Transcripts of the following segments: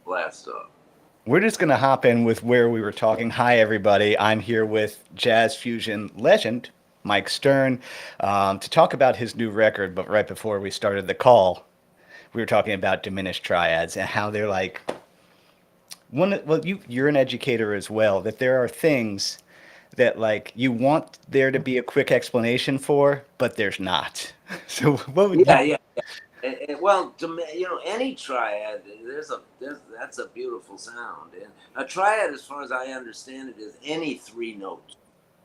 blast off. We're just going to hop in with where we were talking. Hi, everybody. I'm here with jazz fusion legend Mike Stern to talk about his new record. But right before we started the call, we were talking about diminished triads and how they're like one. Well, you're an educator as well. That there are things that like you want there to be a quick explanation for, but there's not. So what would you? Yeah, yeah. Well, any triad, that's a beautiful sound. And a triad, as far as I understand it, is any three notes.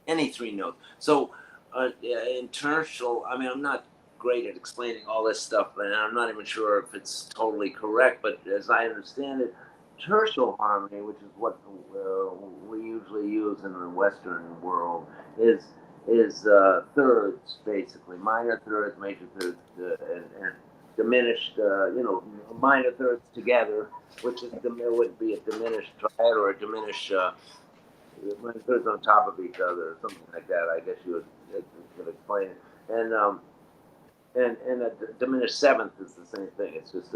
Any three notes. So, in tertial, I mean, I'm not great at explaining all this stuff, and I'm not even sure if it's totally correct. But as I understand it, tertial harmony, which is what we usually use in the Western world, is thirds basically, minor thirds, major thirds, and diminished, minor thirds together, which is would be a diminished triad or a diminished minor thirds on top of each other, or something like that. I guess you could explain it. And a diminished seventh is the same thing. It's just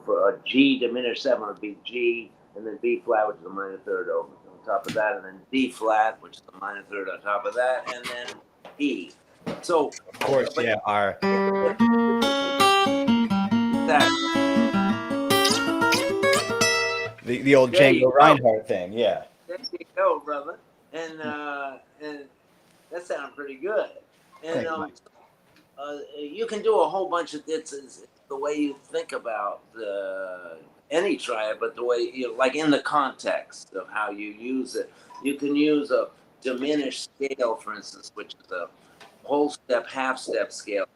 for a G diminished seventh would be G, and then B flat, which is a minor third on top of that, and then D flat, which is a minor third on top of that, and then E. So, Of course, but yeah. Our exactly. the old There you Django go. Reinhardt thing, yeah. There you go, brother. And that sounded pretty good. And Thank you, Mike. you can do a whole bunch of it's the way you think about any triad, but the way like in the context of how you use it. You can use a diminished scale, for instance, which is a whole step, half step scale.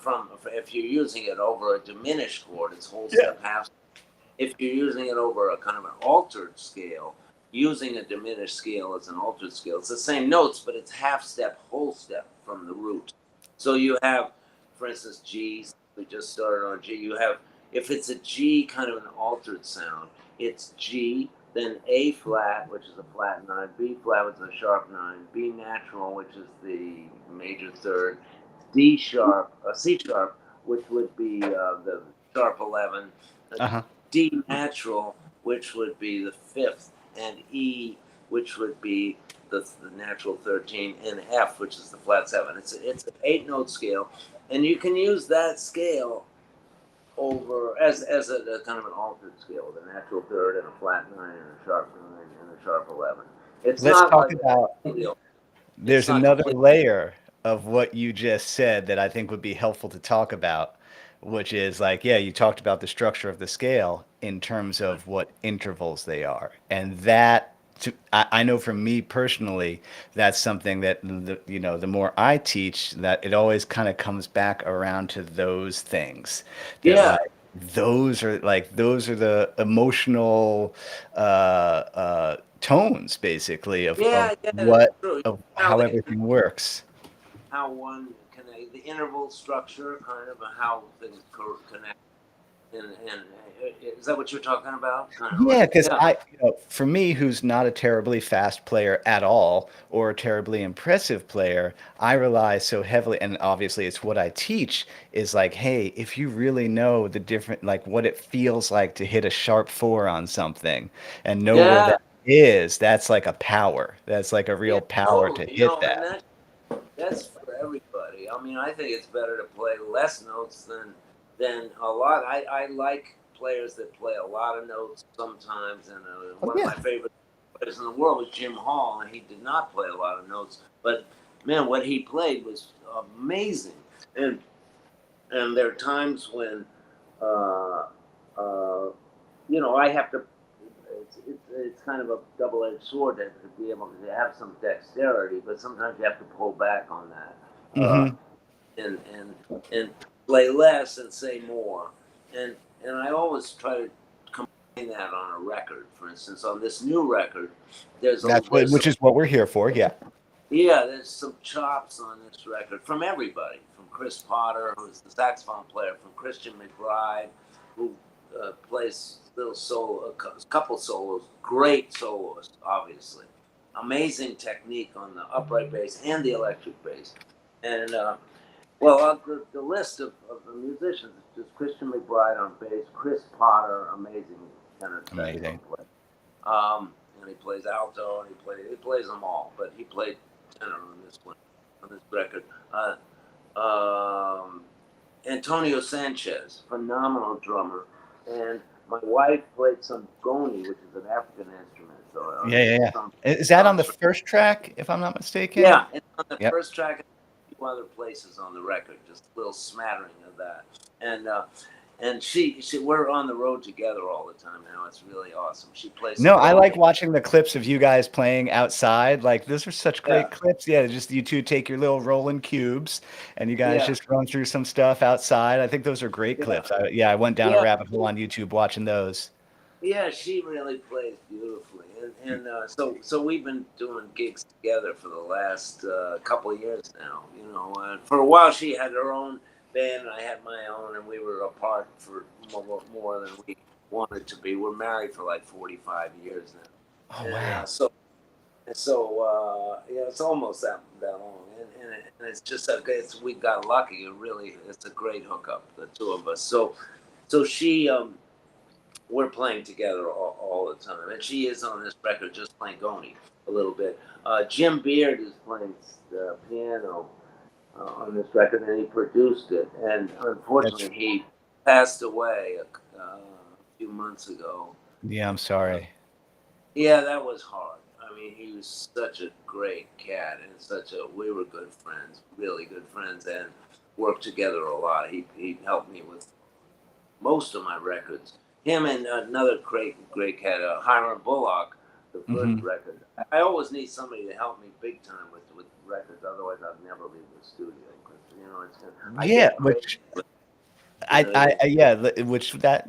From if you're using it over a diminished chord, it's whole Yeah. step, half. If you're using it over a kind of an altered scale, using a diminished scale as an altered scale, it's the same notes, but it's half step, whole step from the root. So you have, for instance, G. We just started on G. You have, if it's a G kind of an altered sound, it's G, then A flat, which is a flat nine, B flat, which is a sharp nine, B natural, which is the major third, D sharp, C sharp, which would be the sharp 11, Uh-huh. D natural, which would be the fifth, and E, which would be the natural 13, and F, which is the flat seven. It's an 8 note scale, and you can use that scale over as a kind of an altered scale with a natural third and a flat nine and a sharp nine and a sharp 11. It's Let's not talk like about it's there's not another complete. layer of what you just said that I think would be helpful to talk about, which is like, yeah, you talked about the structure of the scale in terms of what intervals they are. And that, I know for me personally, that's something that, the more I teach, that it always kind of comes back around to those things that Yeah, like, those are the emotional tones basically of yeah, yeah. That's what true. of How how they everything works. how one connect the interval structure, kind of how things connect. And is that what you're talking about? Kind of Yeah, like, because yeah, for me, who's not a terribly fast player at all or a terribly impressive player, I rely so heavily, and obviously it's what I teach, is like, hey, if you really know the different, like what it feels like to hit a sharp four on something and know where yeah, that is, that's like a power. That's like a yeah, real power to totally. hit No, and that. that's for everybody. I mean, I think it's better to play less notes than a lot. I like players that play a lot of notes sometimes, and Oh, one of yeah. my favorite players in the world was Jim Hall, and he did not play a lot of notes, but man, what he played was amazing. And there are times when uh, uh, I have to. It's kind of a double-edged sword to be able to have some dexterity, but sometimes you have to pull back on that, Hmm. and play less and say more, and I always try to combine that on a record. For instance, on this new record, there's some Which is what we're here for. Yeah. yeah, there's some chops on this record from everybody, from Chris Potter, who's the saxophone player, from Christian McBride, who plays little solo, a couple solos, great soloist, obviously, amazing technique on the upright bass and the electric bass, and Well, the list of the musicians is just Christian McBride on bass, Chris Potter, amazing tenor saxophone Amazing. player. And he plays alto, and he plays them all, but he played tenor on this one, on this record. Um, Antonio Sanchez, phenomenal drummer, and my wife played some goni, which is an African instrument. So Yeah, yeah, yeah. some Is that on the drums. first track, if I'm not mistaken? Yeah, it's on the Yep. first track and a few other places on the record, just a little smattering of that. And she we're on the road together all the time now. It's really awesome. She plays No, some I goni. like watching the clips of you guys playing outside. Like, those are such Yeah, great clips. Yeah, just you two take your little rolling cubes and you guys yeah, just run through some stuff outside. I think those are great yeah, clips. I went down a yeah. rabbit hole on YouTube watching those. Yeah, she really plays beautifully, and so we've been doing gigs together for the last couple of years now. You know, for a while she had her own band, and I had my own, and we were apart for more than we wanted to be. We're married for like 45 years Oh, now, wow. yeah, it's almost that long, and it's just we got lucky. It's a great hookup, the two of us. So she we're playing together all the time, and she is on this record just playing goni a little bit. Jim Beard is playing the piano on this record, and he produced it. And That's, unfortunately, he passed away a few months ago. yeah, I'm Uh, sorry. yeah, that was hard. I mean, he was such a great cat, and we were good friends, really good friends, and worked together a lot. He helped me with most of my records. Him and another great cat, Hiram Bullock, the first Hmm. record. I always need somebody to help me big time with records. Otherwise, I'd never leave the studio. Cause, I Yeah, get crazy. which It gets yeah, which that,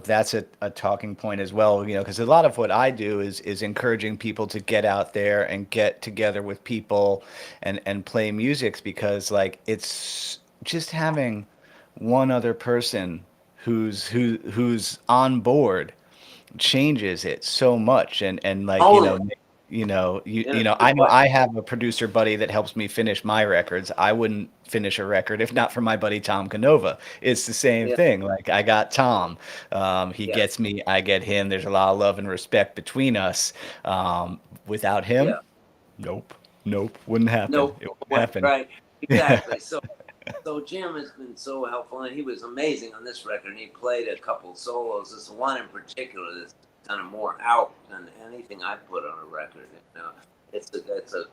that's a talking point as well, because a lot of what I do is encouraging people to get out there and get together with people and play music because like it's just having one other person who's on board changes it so much and like totally. I It's know like I have a producer buddy that helps me finish my records. I wouldn't finish a record if not for my buddy Tom Canova. It's the same yeah, thing. Like I got Tom, he yeah, gets me, I get him. There's a lot of love and respect between us. Without him, yeah. nope, wouldn't happen. No It wouldn't way, happen. right? Exactly. So Jim has been so helpful, and he was amazing on this record. And he played a couple solos. This one in particular that's kind of more out than anything I put on a record. It's a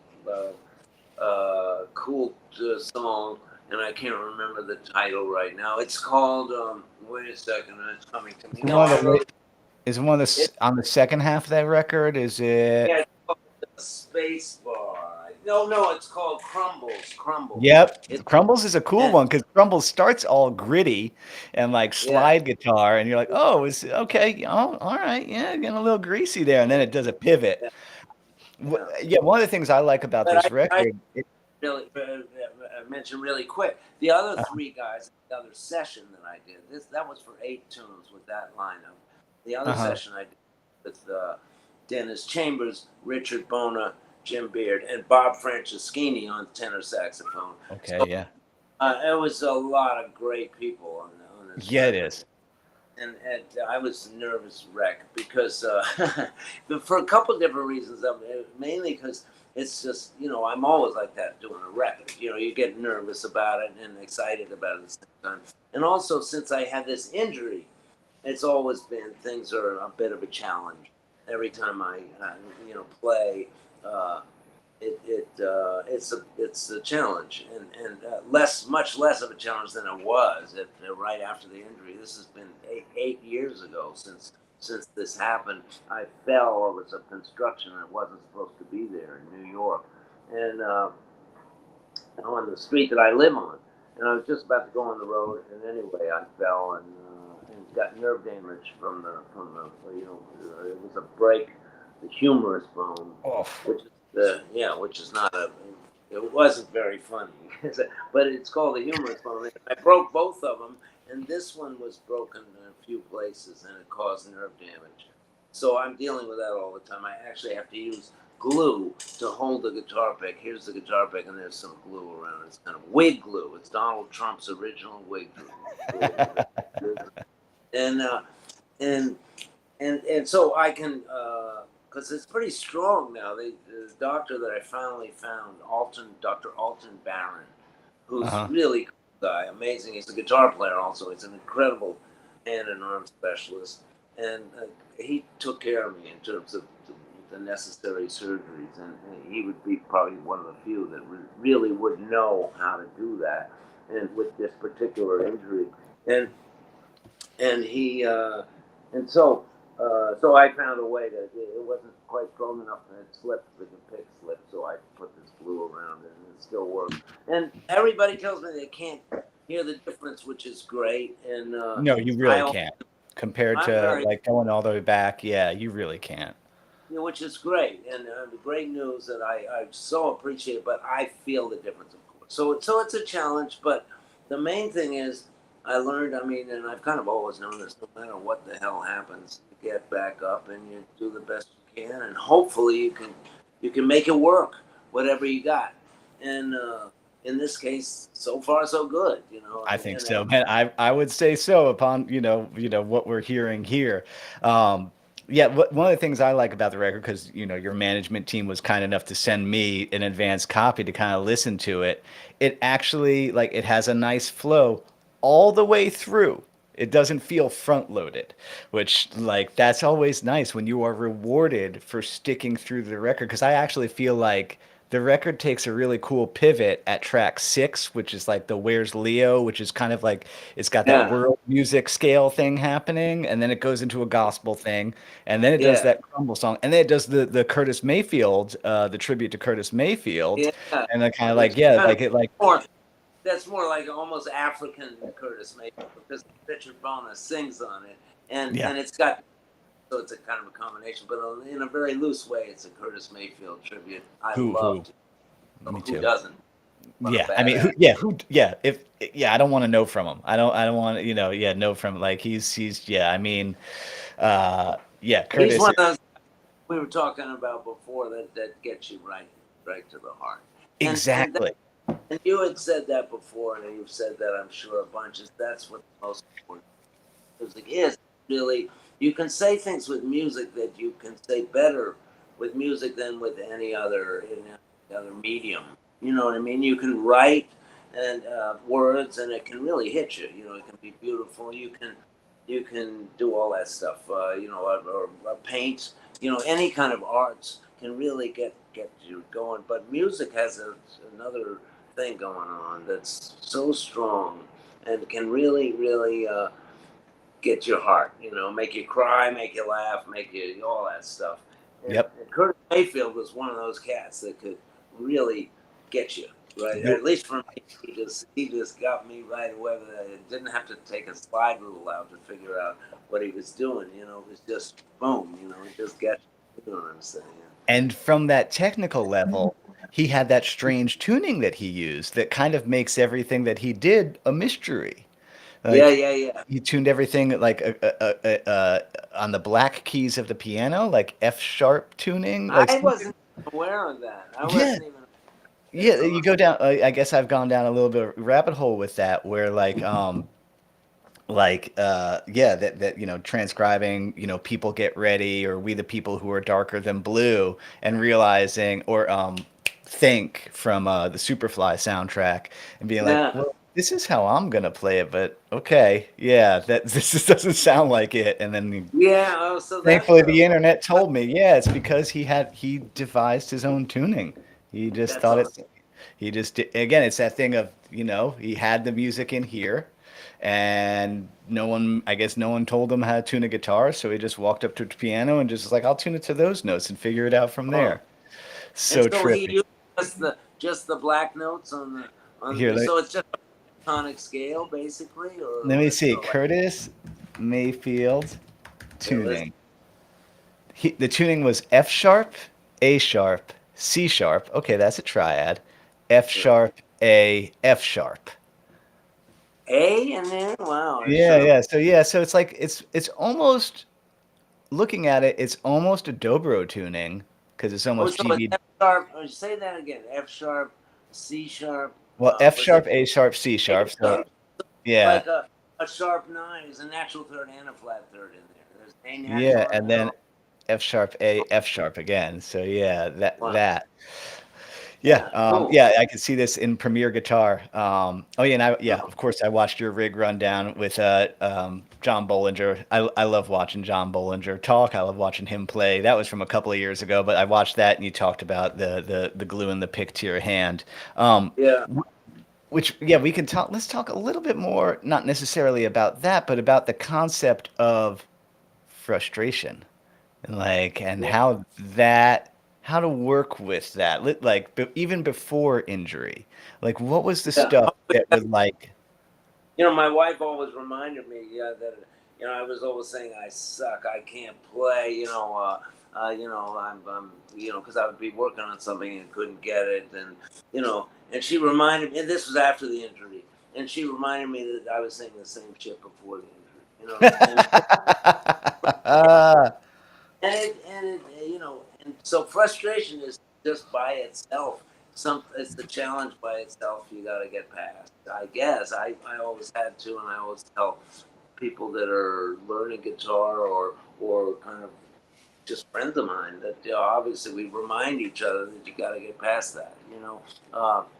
cool song, and I can't remember the title right now. It's called. Wait a second, it's coming to me. Is it No, one of I the wrote is it one of it. on the second half of that record? Is it? Yeah, it's called Space Bar. No, it's called Crumbles. Crumbles. It's Yep, Crumbles is a cool and one because Crumbles starts all gritty and like yeah, slide guitar, and you're like, oh, it's okay. Oh, all right, yeah, getting a little greasy there, and then it does a pivot. yeah, yeah. Yeah, one of the things I like about But this I record, really mention really quick. The other uh, three guys, the other session that I did, that was for 8 tunes with that lineup. The other uh-huh, session I did with Dennis Chambers, Richard Bona, Jim Beard, and Bob Franceschini on tenor saxophone. okay, So yeah, it was a lot of great people on this yeah, it record. is. And I was a nervous wreck because for a couple of different reasons. Mainly because it's just I'm always like that doing a record. You get nervous about it and excited about it at the same time. And also since I had this injury, it's always been things are a bit of a challenge. Every time I play, uh, it's a challenge and much less of a challenge than it was right after the injury. This has been 8 years ago since this happened. I fell over some construction and wasn't supposed to be there in New York, and on the street that I live on, and I was just about to go on the road, and anyway I fell and got nerve damage it was a break the humerus bone, Oh, which is not a. It wasn't very funny, but it's called a humerus bone. I broke both of them, and this one was broken in a few places, and it caused nerve damage. So I'm dealing with that all the time. I actually have to use glue to hold the guitar pick. Here's the guitar pick, and there's some glue around it. It's kind of wig glue. It's Donald Trump's original wig glue. And and and so I can, because it's pretty strong now. The doctor that I finally found, Dr. Alton Barron, who's Uh-huh. really cool guy, amazing. He's a guitar player also. He's an incredible hand and arm specialist, and he took care of me in terms of the necessary surgeries, and he would be probably one of the few that really would know how to do that, and with this particular injury, and he so I found a way to, it wasn't quite strong enough and it slipped, the pick slipped, so I put this glue around it and it still works. And everybody tells me they can't hear the difference, which is great. And No, you really I can't. Compared I'm to very, like going all the way back, yeah, you really can't. which is great, and the great news that I so appreciate. But I feel the difference, of course. So it's a challenge, but the main thing is I learned. I mean, and I've kind of always known this. No matter what the hell happens, you get back up and you do the best you can, and hopefully you can make it work, whatever you got. And in this case, so far so good. I think And so, man. I would say so upon what we're hearing here. Um, yeah, one of the things I like about the record, because your management team was kind enough to send me an advanced copy to kind of listen to it. It actually like it has a nice flow all the way through. It doesn't feel front loaded, which like that's always nice when you are rewarded for sticking through the record. Because I actually feel like the record takes a really cool pivot at track 6, which is like the Where's Leo, which is kind of like it's got that yeah, world music scale thing happening, and then it goes into a gospel thing, and then it does yeah, that crumble song, and then it does the Curtis Mayfield, the tribute to Curtis Mayfield, yeah, and then kind of which like is yeah, kind of like it like more that's more like almost African Curtis Mayfield because Richard Bona sings on it, yeah, and it's got, so it's a kind of a combination, but in a very loose way, it's a Curtis Mayfield tribute. I who loved it. me Who too. doesn't? What a Yeah, I mean, badass! yeah, if yeah, I don't want to know from him. I don't want yeah, know from like he's yeah, I mean, yeah, He's Curtis, one of those we were talking about before that gets you right to the heart. And exactly. and you had said that before, and you've said that I'm sure a bunch. Is that's what the most important music is. Really, you can say things with music that you can say better with music than with any other in any other medium. You know what I mean? You can write and words, and it can really hit you. It can be beautiful. You can do all that stuff. Or paint. Any kind of arts can really get you going. But music has another thing going on that's so strong and can really get your heart, make you cry, make you laugh, make you all that stuff. Yep. And Curtis Mayfield was one of those cats that could really get you right. You At least for me, he just got me right away. It didn't have to take a slide rule out to figure out what he was doing. It was just boom. He just got you. You know what I'm saying? And from that technical level, he had that strange tuning that he used that kind of makes everything that he did a mystery. Yeah, Like yeah, yeah. he tuned everything like on the black keys of the piano, like F sharp tuning, like I something. wasn't aware of that. I Yeah, wasn't even. yeah. It's You a go down. I guess I've gone down a little bit of rabbit hole with that, where yeah, that transcribing people get ready, or we the people who are darker than blue, and realizing, or think from the Superfly soundtrack, and being like, yeah, well, this is how I'm gonna play it, but okay, yeah, that this just doesn't sound like it. And then yeah. Oh, so that's thankfully the internet told me, yeah, it's because he devised his own tuning. He just that's thought it awesome. he just did, again, it's that thing of, he had the music in here, and I guess no one told him how to tune a guitar, so he just walked up to the piano and just was like, I'll tune it to those notes and figure it out from Oh, there. and So so he trippy. used just the black notes Here, so it's just a tonic scale basically, let or me it's see. like Curtis Mayfield yeah, let's, tuning. The tuning was F sharp, A sharp, C sharp. Okay, that's a triad. F yeah. sharp, A, F sharp. A in there. Wow, a Yeah, sharp. yeah. So yeah, so it's almost, looking at it, it's almost a dobro tuning, because it's Oh, almost so it's GB. F sharp. Say that again. F sharp, C sharp. Well, F Was it sharp, A sharp, C A sharp. So sharp? yeah, Like a sharp nine is a natural third and a flat third in there. There's A yeah, natural and and then O. F sharp, A, F sharp again. So yeah, Wow. that. Yeah, Yeah. Cool. yeah, I can see this in Premier Guitar. Oh yeah, and yeah, Oh, of course, I watched your rig rundown with John Bollinger. I love watching John Bollinger talk. I love watching him play. That was from a couple of years ago, but I watched that, and you talked about the glue and the pick to your hand. yeah. Which yeah, we can talk. Let's talk a little bit more, not necessarily about that, but about the concept of frustration and Yeah. how to work with that even before injury, like what was the Yeah. stuff that would like My wife always reminded me, yeah, that I was always saying I suck, I can't play. Because I would be working on something and couldn't get it, and she reminded me, and this was after the injury, and she reminded me that I was saying the same shit before the injury. The same shit. And so frustration is just by itself. It's the challenge by itself. You got to get past. I guess I always had to, and I always tell people that are learning guitar or kind of just friends of mine that obviously we remind each other that you got to get past that.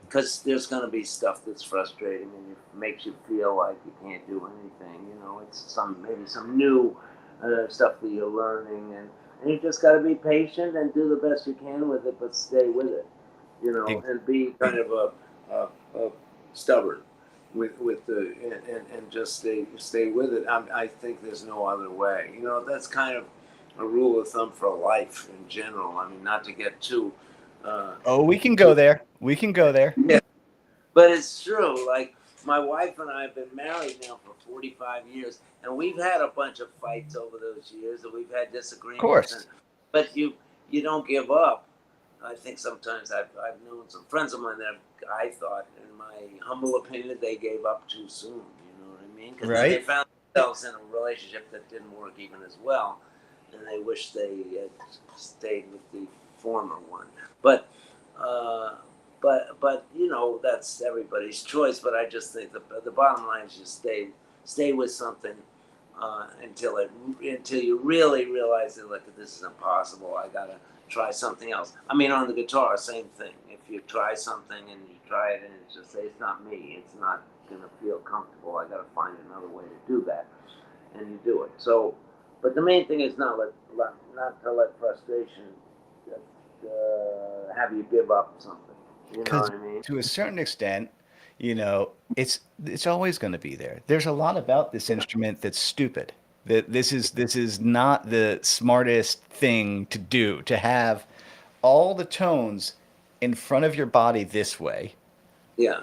Because there's going to be stuff that's frustrating and it makes you feel like you can't do anything. It's maybe some new stuff that you're learning, and you just got to be patient and do the best you can with it, but stay with it. And be kind of a stubborn with the and just stay with it. I think there's no other way. That's kind of a rule of thumb for life in general. I mean, not to get too oh, we can too go there, we can go there, yeah, but it's true. Like my wife and I have been married now for 45 years, and we've had a bunch of fights over those years, and we've had of disagreements. And course. but you don't give up. I think sometimes I've known some friends of mine that I thought, in my humble opinion, they gave up too soon. You know what I mean? Because then they Right. found themselves in a relationship that didn't work even as well, and they wish they had stayed with the former one. But uh, but that's everybody's choice. But I just think the bottom line is just stay with something until you really realize that, look, this is impossible. I gotta try something else. I mean, on the guitar, same thing. If you try something and you try it and it's just say it's not me, it's not gonna feel comfortable. I gotta find another way to do that, and you do it. So, but the main thing is not to let frustration have you give up something. You know Because what I mean? to a certain extent, it's always going to be there. There's a lot about this Yeah. instrument that's stupid. That this is not the smartest thing to do, to have all the tones in front of your body this way Yeah.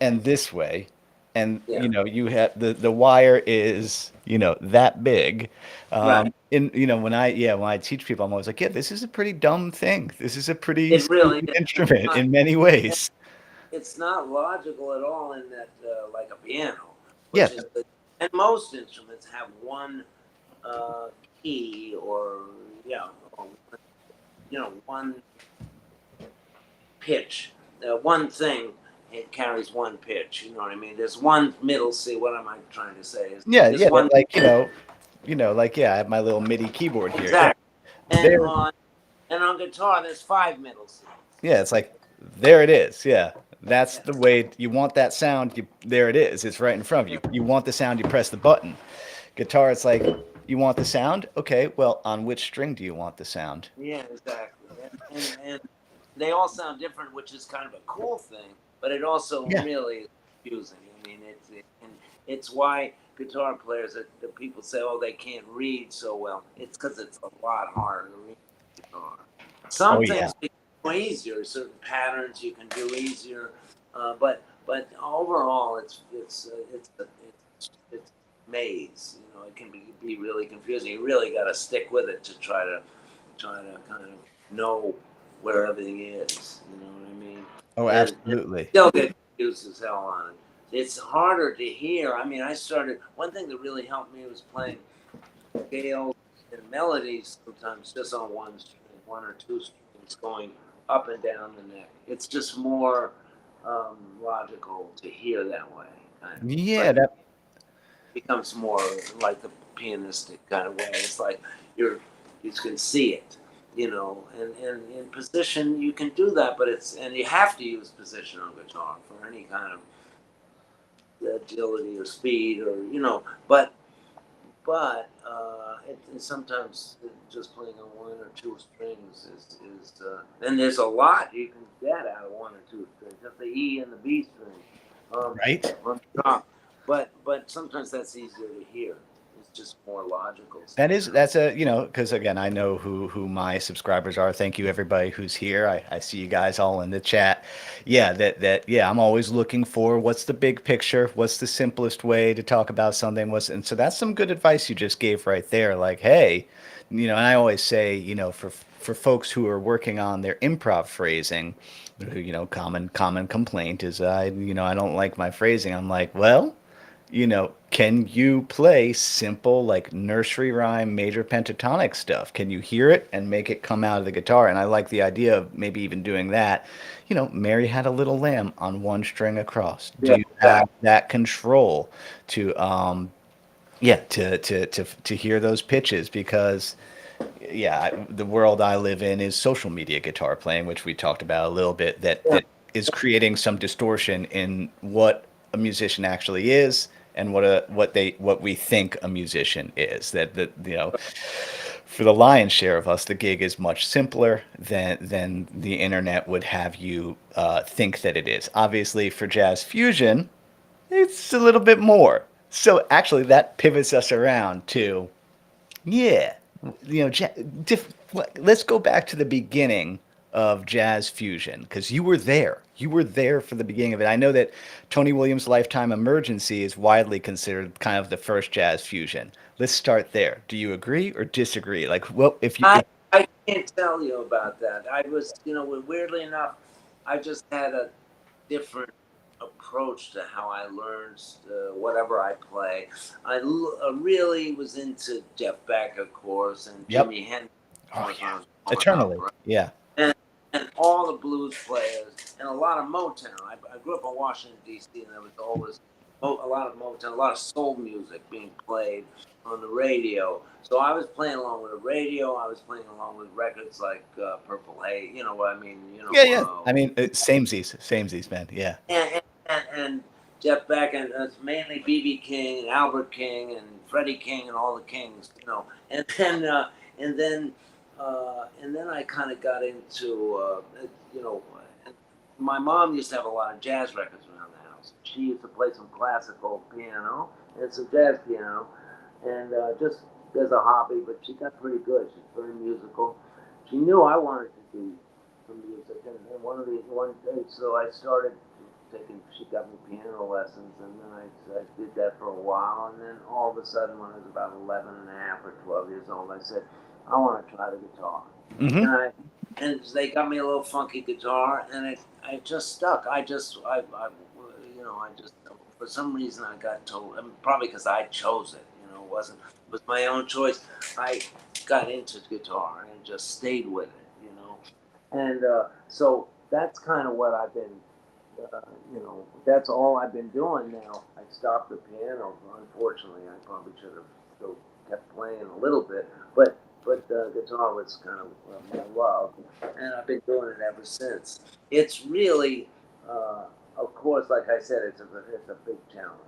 and this way, and Yeah. you have the wire is that big. Right. When I teach people, I'm always like, yeah, this is a pretty dumb thing. This is a pretty It really stupid is. instrument in many ways. It's not logical at all in that, like a piano, Yeah. which is, and most instruments have one uh, key or yeah, or, one pitch, one thing. It carries one pitch. You know what I mean? There's one middle C. What am I trying to say? Is Yeah, there's yeah, one like yeah, I have my little MIDI keyboard here. Yeah, exact, and there. on guitar there's five middle C's. Yeah, it's like there it is. Yeah, that's Yeah. the way you want that sound. There it is. It's right in front of you. You want the sound, you press the button. Guitar, it's like you want the sound. Okay, well, on which string do you want the sound? Yeah, exactly. And they all sound different, which is kind of a cool thing, but it also Yeah. really is confusing. I mean, it's why guitar players that people say, oh, they can't read so well. It's because it's a lot harder to read guitar. Oh Some yeah. things become easier, certain patterns you can do easier, but overall, it's maze. It can be really confusing. You really got to stick with it to try to kind of know where everything is. You know what I mean? Oh, And absolutely. still get confused as hell on it. It's harder to hear. I mean, I started. One thing that really helped me was playing scales and melodies sometimes just on one string, one or two strings, strings going up and down the neck. It's just more logical to hear that way. Kind of. It's Yeah, like that becomes more like the pianistic kind of way. It's like you're you can see it, and in position you can do that, but and you have to use position on guitar for any kind of agility or speed but sometimes just playing on one or two strings and there's a lot you can get out of one or two strings, just the E and the B string right. on top. But sometimes that's easier to hear. It's just more logical sometimes. That's a, because again, I know who my subscribers are. Thank you everybody who's here. I see you guys all in the chat. Yeah, yeah, I'm always looking for what's the big picture, what's the simplest way to talk about something, and so that's some good advice you just gave right there. Like, hey, and I always say, for folks who are working on their improv phrasing, common complaint is I don't like my phrasing. I'm like, well, can you play simple like nursery rhyme major pentatonic stuff? Can you hear it and make it come out of the guitar? And I like the idea of maybe even doing that. Mary had a little lamb on one string across. Do Yeah, you have exactly. that control to yeah, to hear those pitches? Because yeah, the world I live in is social media guitar playing, which we talked about a little bit, Yeah, that is creating some distortion in what a musician actually is and what we think a musician is. That for the lion's share of us, the gig is much simpler than the internet would have you think that it is. Obviously, for jazz fusion, it's a little bit more. So actually, that pivots us around to yeah, you know, let's go back to the beginning of jazz fusion because you were there. You were there for the beginning of it. I know that Tony Williams' Lifetime Emergency is widely considered kind of the first jazz fusion. Let's start there. Do you agree or disagree? Like, well, if you, I I can't tell you about that. I was, weirdly enough, I just had a different approach to how I learned whatever I play. Really was into Jeff Beck, of course, and yep. Jimi Hendrix, of Oh course, when yeah, I was growing up, eternally. right? Yeah. And all the blues players and a lot of Motown. I grew up in Washington D.C. and there was always a lot of Motown, a lot of soul music being played on the radio. So I was playing along with the radio. I was playing along with records like Purple Haze. You know what I mean? Yeah, yeah. I mean, samesies, man. Yeah. And Jeff Beck and mainly B.B. King and Albert King and Freddie King and all the Kings. And then and then I kind of got into you know. My mom used to have a lot of jazz records around the house. She used to play some classical piano and some jazz piano, and just as a hobby. But she got pretty good. She's very musical. She knew I wanted to do some music, and one day, so I started taking. She got me piano lessons, and then I did that for a while, and then all of a sudden, when I was about 11 and a half or 12 years old, I said, I want to try the guitar, Mm-hmm. and they got me a little funky guitar, and I just stuck. I just for some reason I got told, probably because I chose it. It was my own choice. I got into guitar and just stayed with it. And so that's kind of what I've been. That's all I've been doing now. I stopped the piano. Unfortunately, I probably should have still kept playing a little bit, but guitar was kind of my love, and I've been doing it ever since. It's really, of course, like I said, it's a big challenge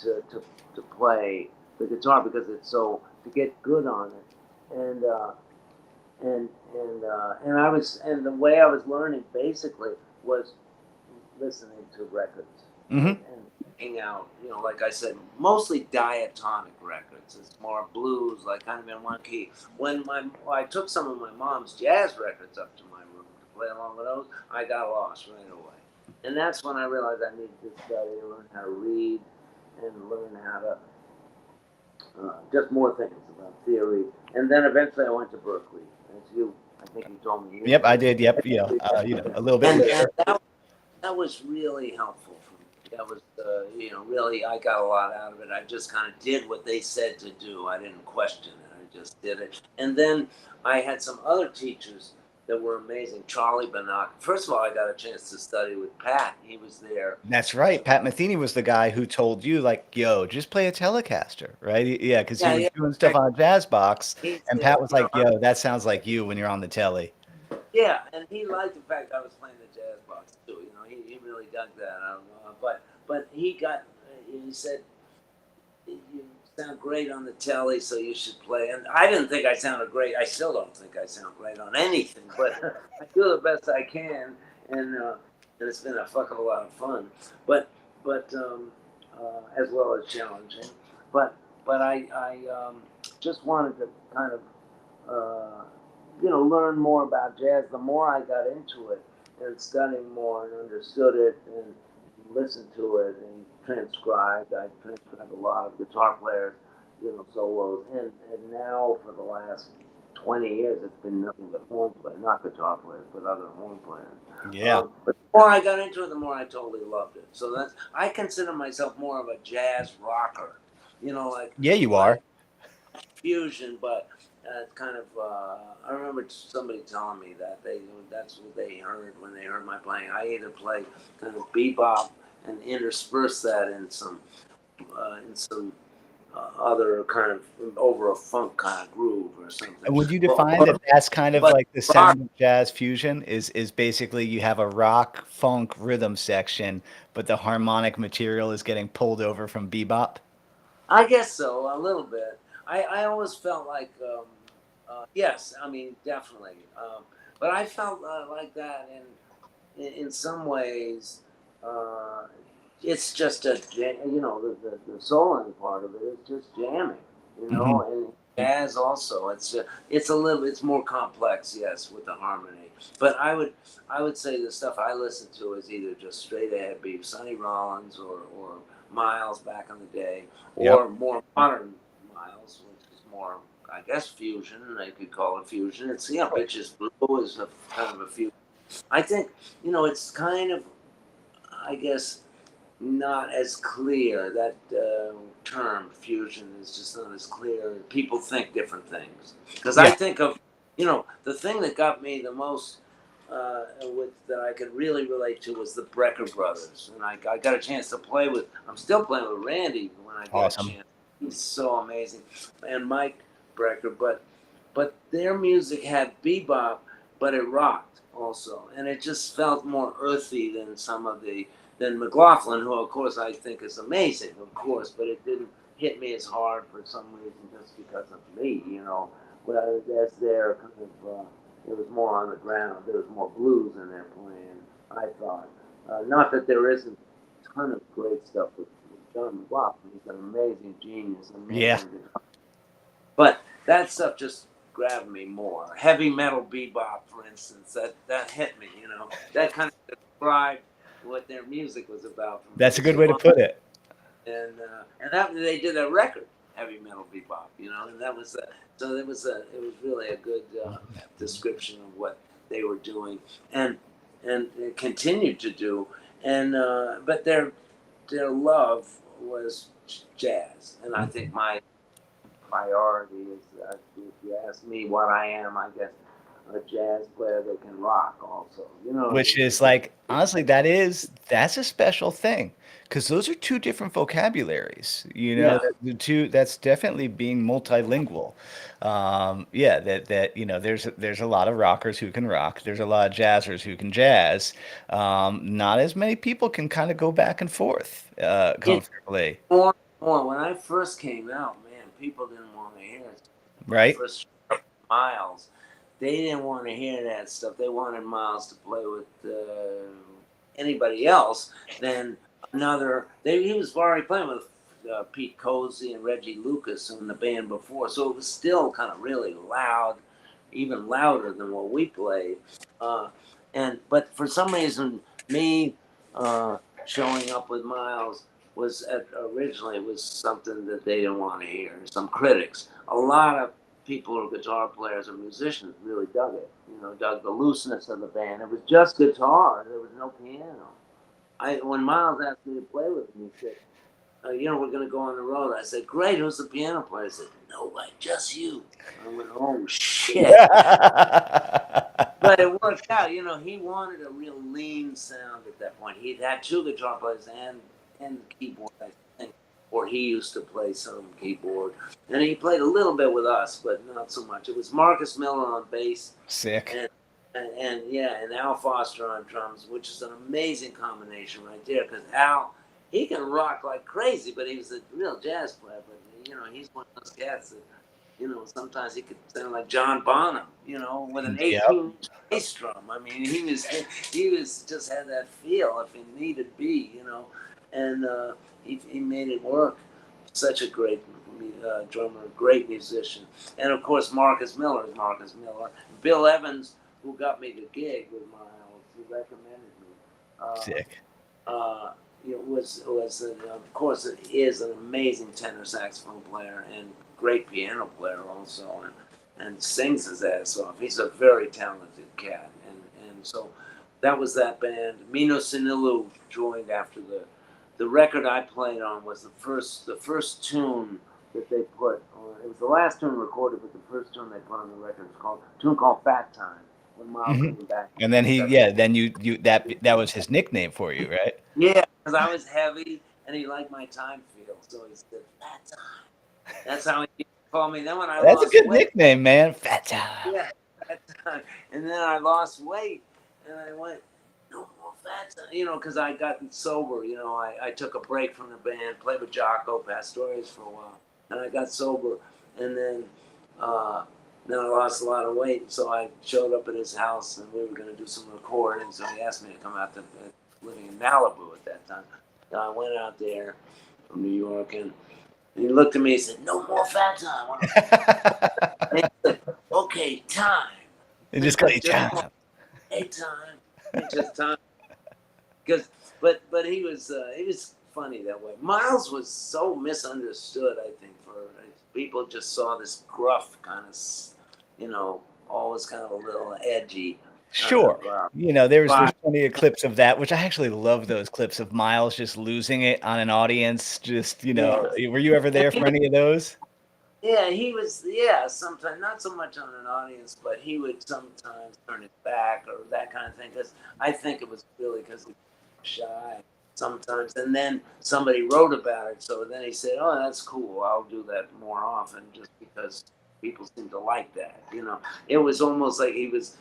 to play the guitar because it's so to get good on it, and and the way I was learning basically was listening to records Mm-hmm. and hang out. Like I said, mostly diatonic records. It's more blues, like kind of in one key. I took some of my mom's jazz records up to my room to play along with those, I got lost right away. And that's when I realized I needed to study, learn how to read, and learn how to just more things about theory. And then eventually I went to Berkeley. As I think you told me you Yep, went I to. did. Yep. A little bit. And that was really helpful for me. That was, really, I got a lot out of it. I just kind of did what they said to do. I didn't question it. I just did it. And then I had some other teachers that were amazing. Charlie Banach. First of all, I got a chance to study with Pat. He was there. That's right. Pat Metheny was the guy who told you, like, yo, just play a Telecaster, right? Yeah, because you Yeah, were yeah. doing stuff on a jazz box, He and said, Pat was like, yo, that sounds like you when you're on the telly. yeah, and he liked the fact I was playing the jazz box too. He really dug that. I don't know, but he said you sound great on the telly, so you should play. And I didn't think I sounded great. I still don't think I sound great on anything, but I do the best I can, and it's been a fuck of a lot of fun. But as well as challenging. But I just wanted to kind of learn more about jazz. The more I got into it and studying more and understood it and listened to it and transcribed, I transcribed a lot of guitar players, solos. And now for the last 20 years, it's been nothing but horn players, not guitar players, but other horn players. Yeah. But the more I got into it, the more I totally loved it. So I consider myself more of a jazz rocker, like Yeah, you like are. fusion, but kind of. I remember somebody telling me that that's what they heard when they heard my playing. I either play kind of bebop and intersperse that in some other kind of over a funk kind of groove or something. And would you But, define that that's kind of but like the rock, sound of jazz fusion is basically you have a rock funk rhythm section, but the harmonic material is getting pulled over from bebop? I guess so, a little bit. I always felt like, yes, I mean, definitely. But I felt like that in some ways. Uh, it's just the soloing part of it is just jamming, Hmm. and jazz also. It's more complex, yes, with the harmony. But I would say the stuff I listen to is either just straight ahead beat, Sonny Rollins or Miles back in the day, Yep. or more modern Miles, which is more, I guess, fusion. They could call it fusion. It's Bitches Blue is a kind of a fusion. I think it's kind of, I guess, not as clear. That term fusion is just not as clear. People think different things. Because I Yeah. think of, the thing that got me the most that I could really relate to was the Brecker brothers. And I got a chance to play with, I'm still playing with Randy when I get a Awesome. chance. He's so amazing. And Mike Brecker, but their music had bebop, but it rocked also. And it just felt more earthy than McLaughlin, who of course I think is amazing, of course, but it didn't hit me as hard for some reason just because of me. Whereas their kind of, it was more on the ground. There was more blues in their playing, I thought. Not that there isn't a ton of great stuff with John McLaughlin. He's an amazing genius, Yeah. amazing guitar. But that stuff just grabbed me more. Heavy metal bebop, for instance, that hit me. That kind of described what their music was about from That's a base good to way to funk, put it. and that they did a record, heavy metal bebop, and that was so it was really a good description of what they were doing and continued to do, and but their love was jazz, and I think my priority is, if you ask me what I am, I guess a jazz player that can rock also. You know what I Which mean? is like, honestly, that's a special thing because those are two different vocabularies. Yeah. The two that's definitely being multilingual. Yeah, there's a lot of rockers who can rock. There's a lot of jazzers who can jazz. Not as many people can kind of go back and forth It's comfortably, more. When I first came out, man, people didn't want to hear it. When I right? first started Miles, they didn't want to hear that stuff. They wanted Miles to play with anybody else than another. He was already playing with Pete Cozy and Reggie Lucas in the band before, so it was still kind of really loud, even louder than what we played. Uh, but for some reason, me showing up with Miles originally was something that they didn't want to hear. Some critics, a lot of people or guitar players or musicians really dug it. Dug the looseness of the band. It was just guitar. There was no piano. When Miles asked me to play with him, he said, we're going to go on the road. I said, great, who's the piano player? I said, nobody, just you. I went, oh, shit. But it worked out. He wanted a real lean sound at that point. He'd had two guitar players and keyboard, I think, or he used to play some keyboard. And he played a little bit with us, but not so much. It was Marcus Miller on bass. Sick. And Al Foster on drums, which is an amazing combination right there. Because Al, he can rock like crazy, but he was a real jazz player. But he's one of those cats that sometimes he could sound like John Bonham, with an 18-inch bass drum. I mean, he was just had that feel if he needed be, and he made it work. Such a great drummer, great musician, and of course Marcus Miller is Marcus Miller. Bill Evans, who got me the gig with Miles, who recommended me. Sick. Of course, is an amazing tenor saxophone player and great piano player also, and sings his ass off. He's a very talented cat, and so that was that band. Mino Sinilu joined after the record I played on was the first tune that they put on. It was the last tune recorded, but the first tune they put on the record was a tune called Fat Time. When Miles came back, and then then you that was his nickname for you, right? Yeah, because I was heavy, and he liked my time feel, so he said Fat Time. That's how he called me. Then when I That's lost a good weight, nickname, man. Fat Time. yeah, Fat Time. And then I lost weight, and I went, no more Fat Time, because I got sober. I took a break from the band, played with Jaco Pastorius for a while, and I got sober, and then I lost a lot of weight, so I showed up at his house, and we were going to do some recording. So he asked me to come out to living in Malibu at that time. So I went out there from New York, and he looked at me and said, "No more Fat Time." And he said, "Okay, time." It just got you time. Hey, time. Just time. But he was funny that way. Miles was so misunderstood, I think, for people just saw this gruff kind of, always kind of a little edgy. Sure. There's plenty of clips of that, which I actually love those clips of Miles just losing it on an audience. Just, were you ever there for any of those? Yeah, he was, sometimes, not so much on an audience, but he would sometimes turn his back or that kind of thing. Because I think it was really because he was shy sometimes. And then somebody wrote about it. So then he said, oh, that's cool. I'll do that more often just because people seem to like that. It was almost like he was,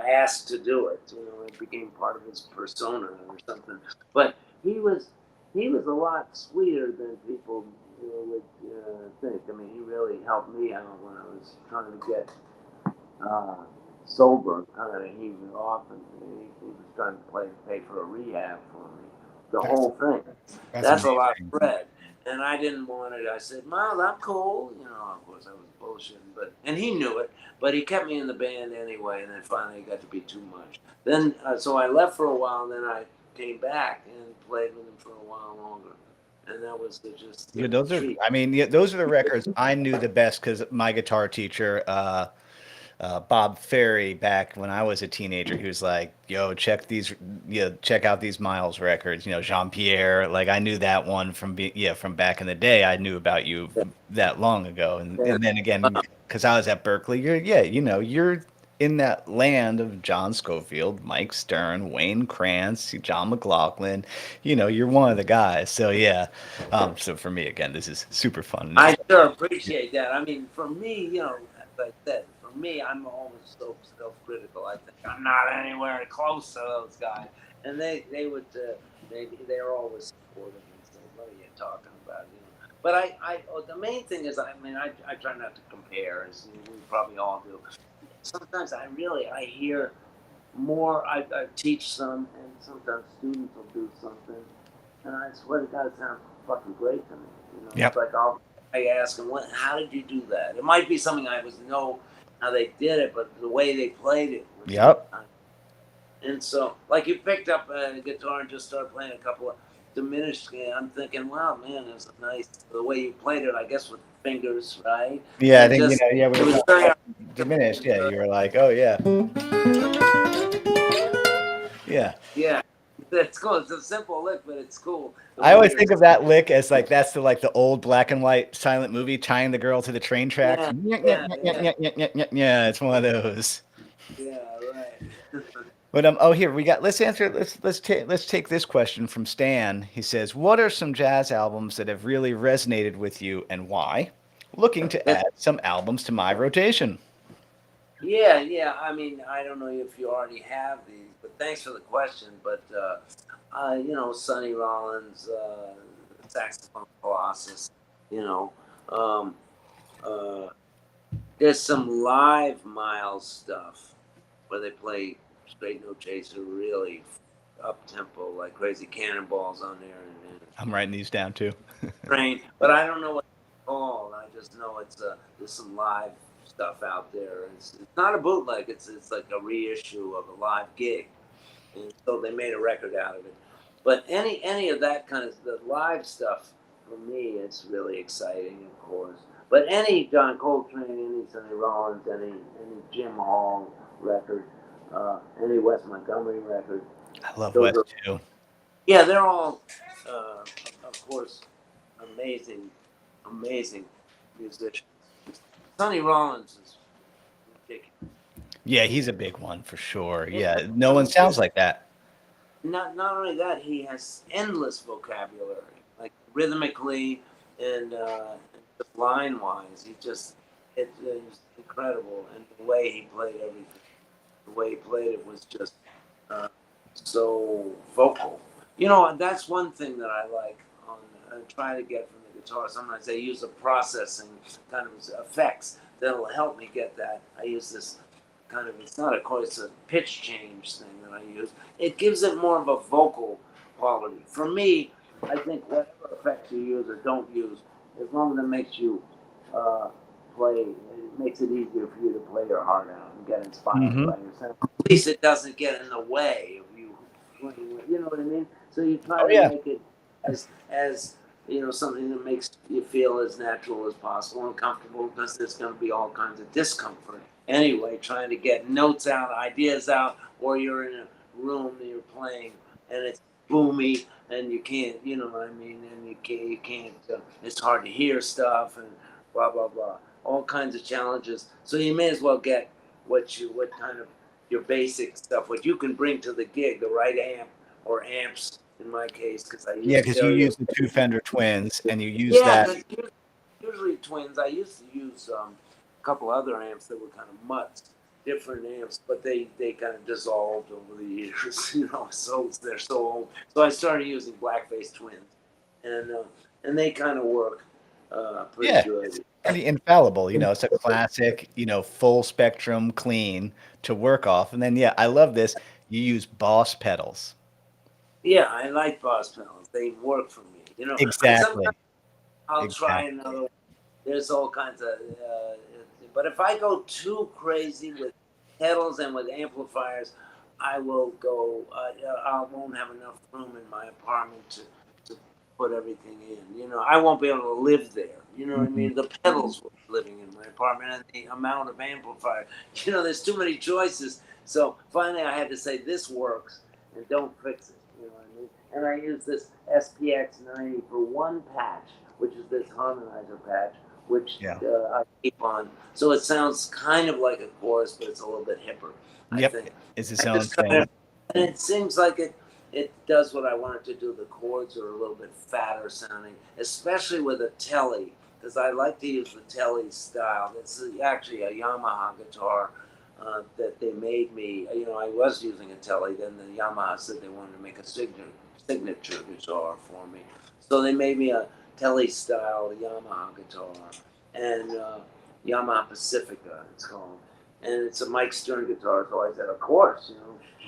asked to do it. It became part of his persona or something. But he was a lot sweeter than people would think. I mean, he really helped me out when I was trying to get sober. He was often he was trying to pay for a rehab for me. The whole thing. That's a lot of bread. And I didn't want it. I said, Miles, I'm cool. Of course I was bullshitting, and he knew it. But he kept me in the band anyway. And then finally it got to be too much. Then so I left for a while, and then I came back and played with him for a while longer. And that was just those are the records I knew the best because my guitar teacher, Bob Ferry, back when I was a teenager, he was like, yo, check out these Miles records, Jean-Pierre. Like I knew that one from back in the day. I knew about you that long ago. And then again, because I was at Berkeley, you're in that land of John Scofield, Mike Stern, Wayne Krantz, John McLaughlin. You're one of the guys. So yeah. So for me, again, this is super fun. I sure appreciate that. I mean, for me, as I said, for me, I'm always so self-critical. I think I'm not anywhere close to those guys, and they would they're always supportive and say, "What are you talking about?" But the main thing is, I try not to compare, as we probably all do. Sometimes I hear more. I teach some, and sometimes students will do something, and I swear to God, it sounds fucking great to me. Yep. It's like I ask them, how did you do that? It might be something I know how they did it, but the way they played it. Yep. And so, like, you picked up a guitar and just started playing a couple of Diminished. I'm thinking, wow, man, it's nice the way you played it. I guess with fingers, right? Yeah, and I think it was very Diminished. Yeah, you were like, oh yeah, yeah. Yeah. It's cool. It's a simple lick, but it's cool the I way always you're. think of that lick as like that's the old black and white silent movie tying the girl to the train tracks. Yeah, yeah, yeah, Yeah, it's one of those. yeah. Right. But oh, here we got. Let's answer. Let's take this question from Stan. He says, "What are some jazz albums that have really resonated with you, and why? Looking to That, add some albums to my rotation." yeah, yeah. I mean, I don't know if you already have these, but thanks for the question. But Sonny Rollins, saxophone Colossus. You know, um, uh, there's some live Miles stuff where they play straight no chaser, really up tempo, like crazy cannonballs on there, and I'm writing these down too. train. But I don't know what it's called. I just know there's some live stuff out there. It's not a bootleg. It's like a reissue of a live gig, and so they made a record out of it. But any of that kind of the live stuff for me, it's really exciting, of course. But any John Coltrane, any Sonny Rollins, any Jim Hall record, any Wes Montgomery record, I love those West are too. yeah, they're all of course amazing, amazing musicians. Sonny Rollins is ridiculous. Yeah, he's a big one for sure. And, Yeah, no I one mean, sounds like that. not only that, he has endless vocabulary, like rhythmically and just line wise. It's incredible, and the way he played everything, the way he played it was just uh, so vocal. And that's one thing that I like on try to get from the guitar. Sometimes they use a processing kind of effects that'll help me get that. I use this kind of it's not a chord, it's a pitch change thing that I use. It gives it more of a vocal quality. For me, I think whatever effects you use or don't use, as long as it makes you play, it makes it easier for you to play your heart out and get inspired Hmm. by yourself. At least it doesn't get in the way of you playing. You know what I mean? So you try Oh to yeah. make it as something that makes you feel as natural as possible and comfortable because there's going to be all kinds of discomfort anyway, trying to get notes out, ideas out, or you're in a room that you're playing and it's boomy and you can't, you know what I mean, and you can't it's hard to hear stuff and blah blah blah, all kinds of challenges. So you may as well get what kind of your basic stuff, what you can bring to the gig, the right amp or amps in my case, because I use Yeah, because you stereo. use the two Fender Twins, and you use Yeah, that. because usually twins. I used to use a couple other amps that were kind of mutts, different amps, but they kind of dissolved over the years, So they're so old. So I started using blackface twins, and uh, and they kind of work pretty Yeah, it's good. pretty infallible. It's a classic, full spectrum clean to work off. And then, yeah, I love this. You use Boss pedals. Yeah, I like Boss pedals. They work for me. Sometimes Exactly. I'll try Exactly. another. There's all kinds of, but if I go too crazy with pedals and with amplifiers, I will go. I won't have enough room in my apartment to put everything in. I won't be able to live there. You know what I Mhm. mean? The pedals will be living in my apartment, and the amount of amplifier. There's too many choices. So finally, I had to say this works, and don't fix it. You know what I mean? And I use this SPX 90 for one patch, which is this harmonizer patch, which Yeah. I keep on. So it sounds kind of like a chorus, but it's a little bit hipper, I Yep. think. It's I its own just kind thing. of, and it seems like it does what I want it to do. The chords are a little bit fatter sounding, especially with a telly, because I like to use the telly style. It's actually a Yamaha guitar that they made me. I was using a telly. Then the Yamaha said they wanted to make a signature guitar for me, so they made me a telly style Yamaha guitar, and Yamaha Pacifica it's called, and it's a Mike Stern guitar. So I said, of course,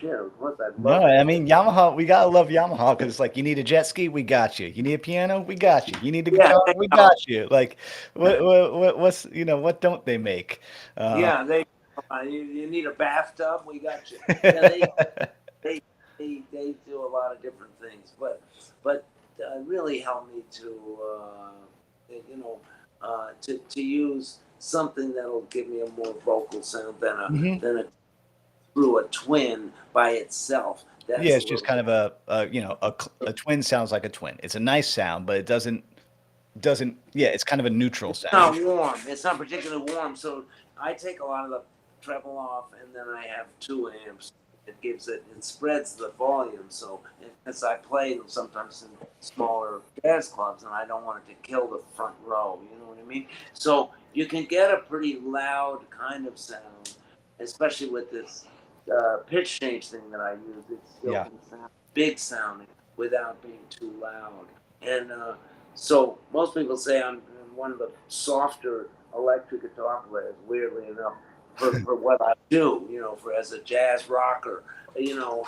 shit, of course I'd No, love I that. mean Yamaha. We gotta love Yamaha because it's like you need a jet ski, we got you. You need a piano, we got you. You need a Yeah, guitar, they we know. got you. Like, what's what don't they make? Uh, Yeah, you need a bathtub, we got you. Yeah, they they do a lot of different things, but really help me to you know to use something that'll give me a more vocal sound than a mhm. than a through a twin by itself. Yeah, That's a it's just little kind bit. of a twin sounds like a twin. It's a nice sound, but it doesn't yeah, it's kind of a neutral sound. Not warm. It's not particularly warm. So I take a lot of the treble off, and then I have 2 amps. It gives it. It spreads the volume. So as I play sometimes in smaller jazz clubs, and I don't want it to kill the front row. You know what I mean? So you can get a pretty loud kind of sound, especially with this pitch change thing that I use. It still Yeah. can sound big sounding without being too loud. And so most people say I'm one of the softer electric guitar players, weirdly enough, for what I do, for as a jazz rocker, you know,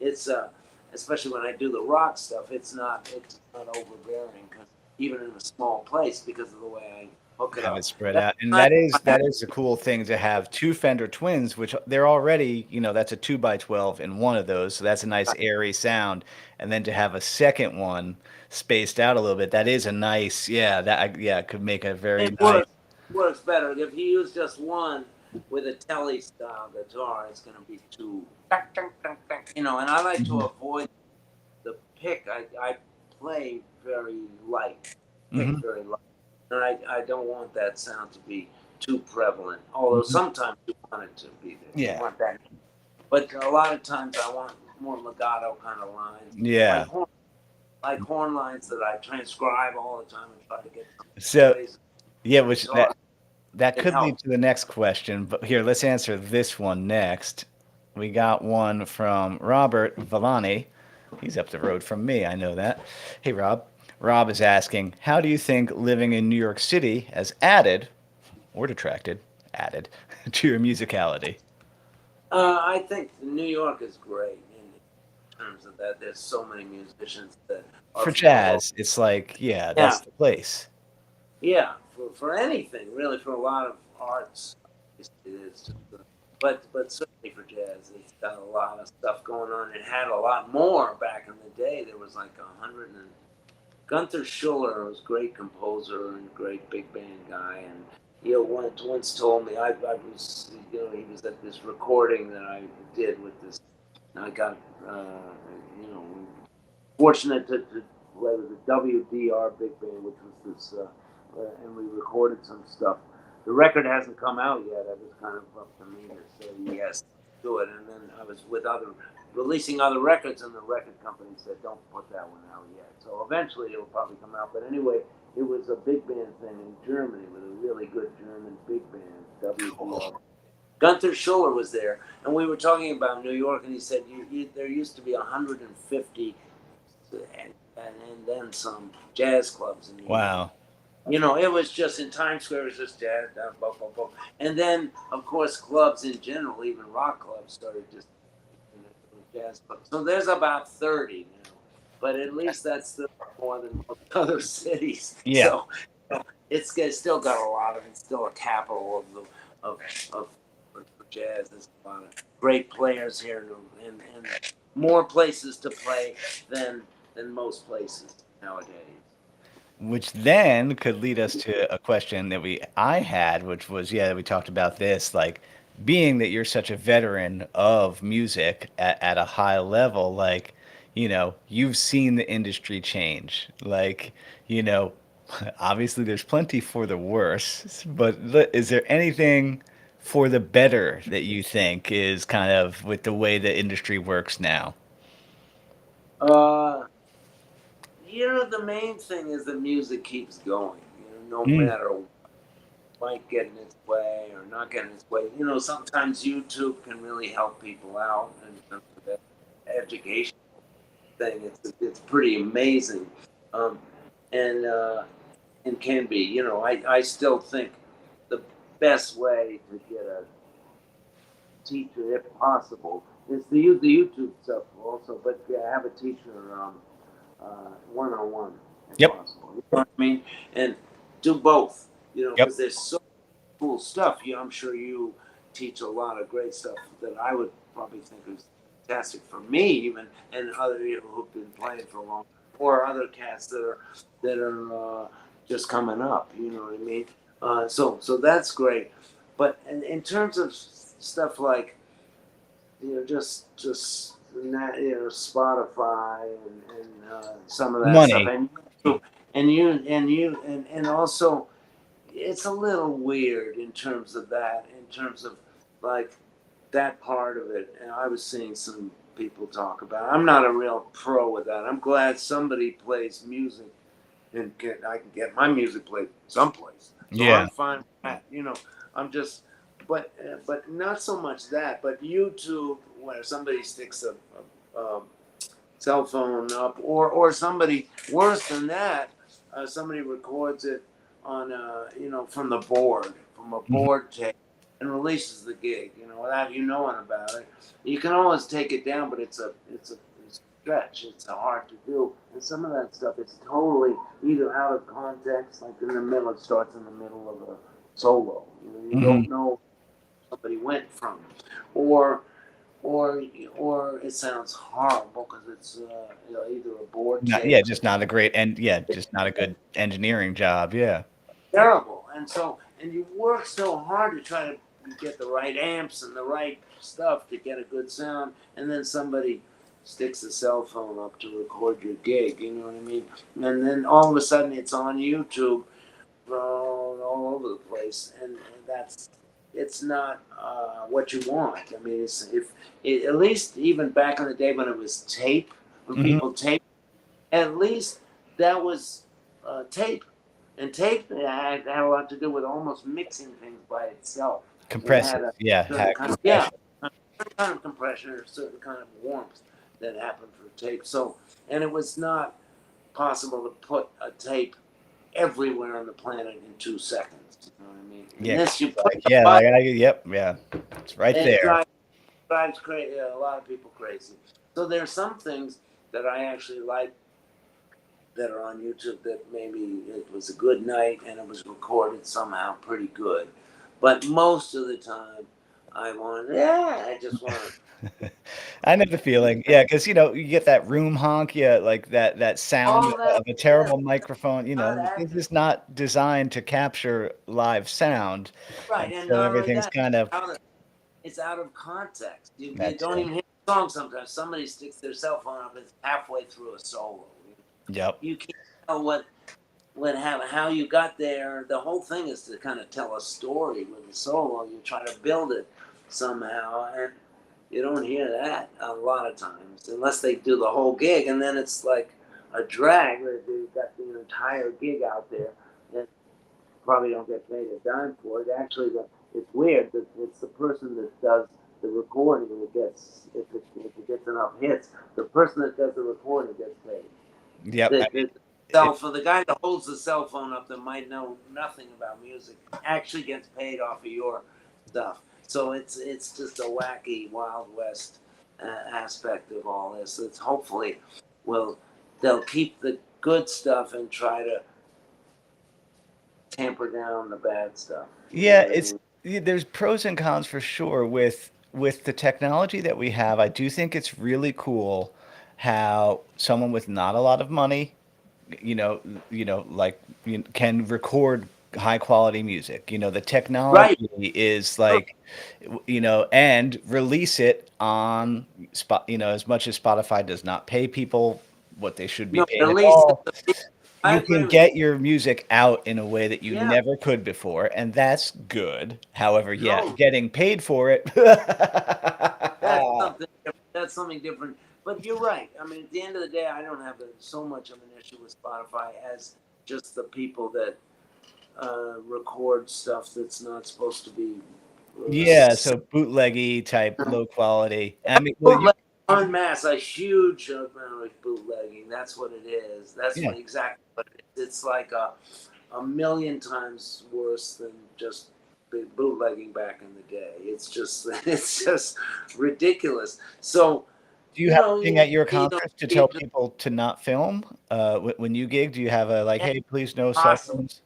it's especially when I do the rock stuff, it's not overbearing because even in a small place because of the way I hook it Have it up. spread That's out. And kind that is the cool thing to have two Fender Twins, which they're already, that's a 2x12 in one of those, so that's a nice airy sound. And then to have a second one spaced out a little bit, that is a nice, yeah, could make a very it nice. works better. If you use just one with a telly style guitar, it's going to be too, and I like to Mhm. avoid the pick. I play very light, pick Mhm. very light, and I don't want that sound to be too prevalent. Although Mhm. sometimes you want it to be there, you Yeah. want that, but a lot of times I want more legato kind of lines, like Yeah. horn lines that I transcribe all the time and try to get some So, ways yeah, on which guitar. that It could lead helps. to the next question, but here, let's answer this one next. We got one from Robert Villani. He's up the road from me, I know that. Hey, Rob. Rob is asking, how do you think living in New York City has added, or detracted, added to your musicality? I think New York is great in terms of that. There's so many musicians that are For from all over. jazz, it's like, yeah, Yeah, that's the place. yeah, for anything really, for a lot of arts, it is. But certainly for jazz, it's got a lot of stuff going on. It had a lot more back in the day. There was like 100 and Gunther Schuller was a great composer and great big band guy, and once told me I was he was at this recording that I did with this. I got you know fortunate to play with the WDR big band, which was this, and we recorded some stuff. The record hasn't come out yet. It was kind of up to me to say yes to it, and then I was with releasing other records, and the record company said don't put that one out yet. So eventually it'll probably come out. But anyway, it was a big band thing in Germany with a really good German big band, WDR. Cool. Gunther Schuller was there, and we were talking about New York, and he said there used to be 150 and then some jazz clubs in New York. Wow. It was just in Times Square, it was just jazz, and then of course clubs in general, even rock clubs, started just jazz clubs. So there's about 30 now, but at least that's still more than most other cities. Yeah. So it's still got a lot of it's still a capital of for jazz. There's a lot of great players here, and more places to play than most places nowadays. Which then could lead us to a question that I had, which was, yeah, we talked about this, like being that you're such a veteran of music at a high level, like, you've seen the industry change. Like, you know, obviously there's plenty for the worse, but is there anything for the better that you think is kind of with the way the industry works now? Uh, the main thing is that music keeps going. No Mm, matter what might get in its way or not get in its way. Sometimes YouTube can really help people out in terms of that education thing. It's pretty amazing, um, and can be. I still think the best way to get a teacher, if possible, is to use the YouTube stuff also, but have a teacher one on one if yep. possible. You know what I mean? And do both. Yep. Because there's so cool stuff. I'm sure you teach a lot of great stuff that I would probably think is fantastic for me, even, and other people who've been playing for a long time, or other cats that are just coming up. You know what I mean? So that's great. But in terms of stuff like just Spotify and some of that stuff, Money. and and also it's a little weird in terms of that, in terms of like that part of it. And I was seeing some people talk about. I'm not a real pro with that. I'm glad somebody plays music and I can get my music played someplace. So Yeah. I'm fine with that. I'm just, but not so much that, but YouTube where somebody sticks a cell phone up, or somebody worse than that, somebody records it on from the board, from a Mhm. board tape, and releases the gig, without you knowing about it. You can always take it down, but it's a stretch. It's hard to do, and some of that stuff is totally either out of context, like in the middle. It starts in the middle of a solo. You Mhm. don't know where somebody went from, or or or it sounds horrible because it's either a board Not, yeah, tape, just not a great, and yeah, just not a good engineering job. Yeah. terrible, and you work so hard to try to get the right amps and the right stuff to get a good sound, and then somebody sticks a cell phone up to record your gig. You know what I mean? And then all of a sudden it's on YouTube, all over the place, and that's it's not what you want. I mean, at least even back in the day when it was tape, when Mhm. people tape, at least that was tape, and tape had a lot to do with almost mixing things by itself. It Compressive. had a Yeah, certain had kind of compression. a certain kind of compression or a certain kind of warmth that happened for tape. So, and it was not possible to put a tape everywhere on the planet in 2 seconds. You know what I mean? And Yeah, 'cause this, you it's put like, the yeah, button, like yep, yeah, it's right and it there. drives crazy, a lot of people crazy. So there's some things that I actually like that are on YouTube that maybe it was a good night and it was recorded somehow pretty good. But most of the time, I just want I know the feeling. Yeah, because you get that room honk, yeah, like that sound all that. of a Yeah, terrible microphone. not This accurate. is not designed to capture live sound, Right, and and so not only everything's that, kind of it's out of context. You that's don't it. even hear the song sometimes. Somebody sticks their cell phone up, it's halfway through a solo. Yep. You can't tell how you got there. The whole thing is to kind of tell a story with the solo. You try to build it somehow, and you don't hear that a lot of times unless they do the whole gig, and then it's like a drag. They've got the entire gig out there, and probably don't get paid a dime for it. Actually, it's weird that it's the person that does the recording that gets if it gets enough hits. The person that does the recording gets paid. Yep. I mean, Cell phone, the guy that holds the cell phone up that might know nothing about music actually gets paid off of your stuff. So it's just a wacky Wild West aspect of all this. It's hopefully will they'll keep the good stuff and try to tamper down the bad stuff. You know yeah, what I mean? there's pros and cons for sure with the technology that we have. I do think it's really cool how someone with not a lot of money you know, like can record high quality music. The Right. technology is like, and release it on spot. As much as Spotify does not pay people what they should be No, paid at at least all, I you agree can with you. get your music out in a way that you Yeah, never could before, and that's good. However, yeah, totally. getting paid for it. That's something different. That's something different. But you're right. I mean, at the end of the day, I don't have so much of an issue with Spotify as just the people that record stuff that's not supposed to be. Yeah, so bootleggy type, low quality. I mean, well, you Bootleg en masse, a huge amount of bootlegging. That's what it is. That's yeah. what exactly what it is. It's like a million times worse than just bootlegging back in the day. It's just it's just ridiculous. So Do you have a thing you at your need those concerts to tell people. people to not film? When you gig, do you have a like, "Hey, please no cell Impossible, phones"?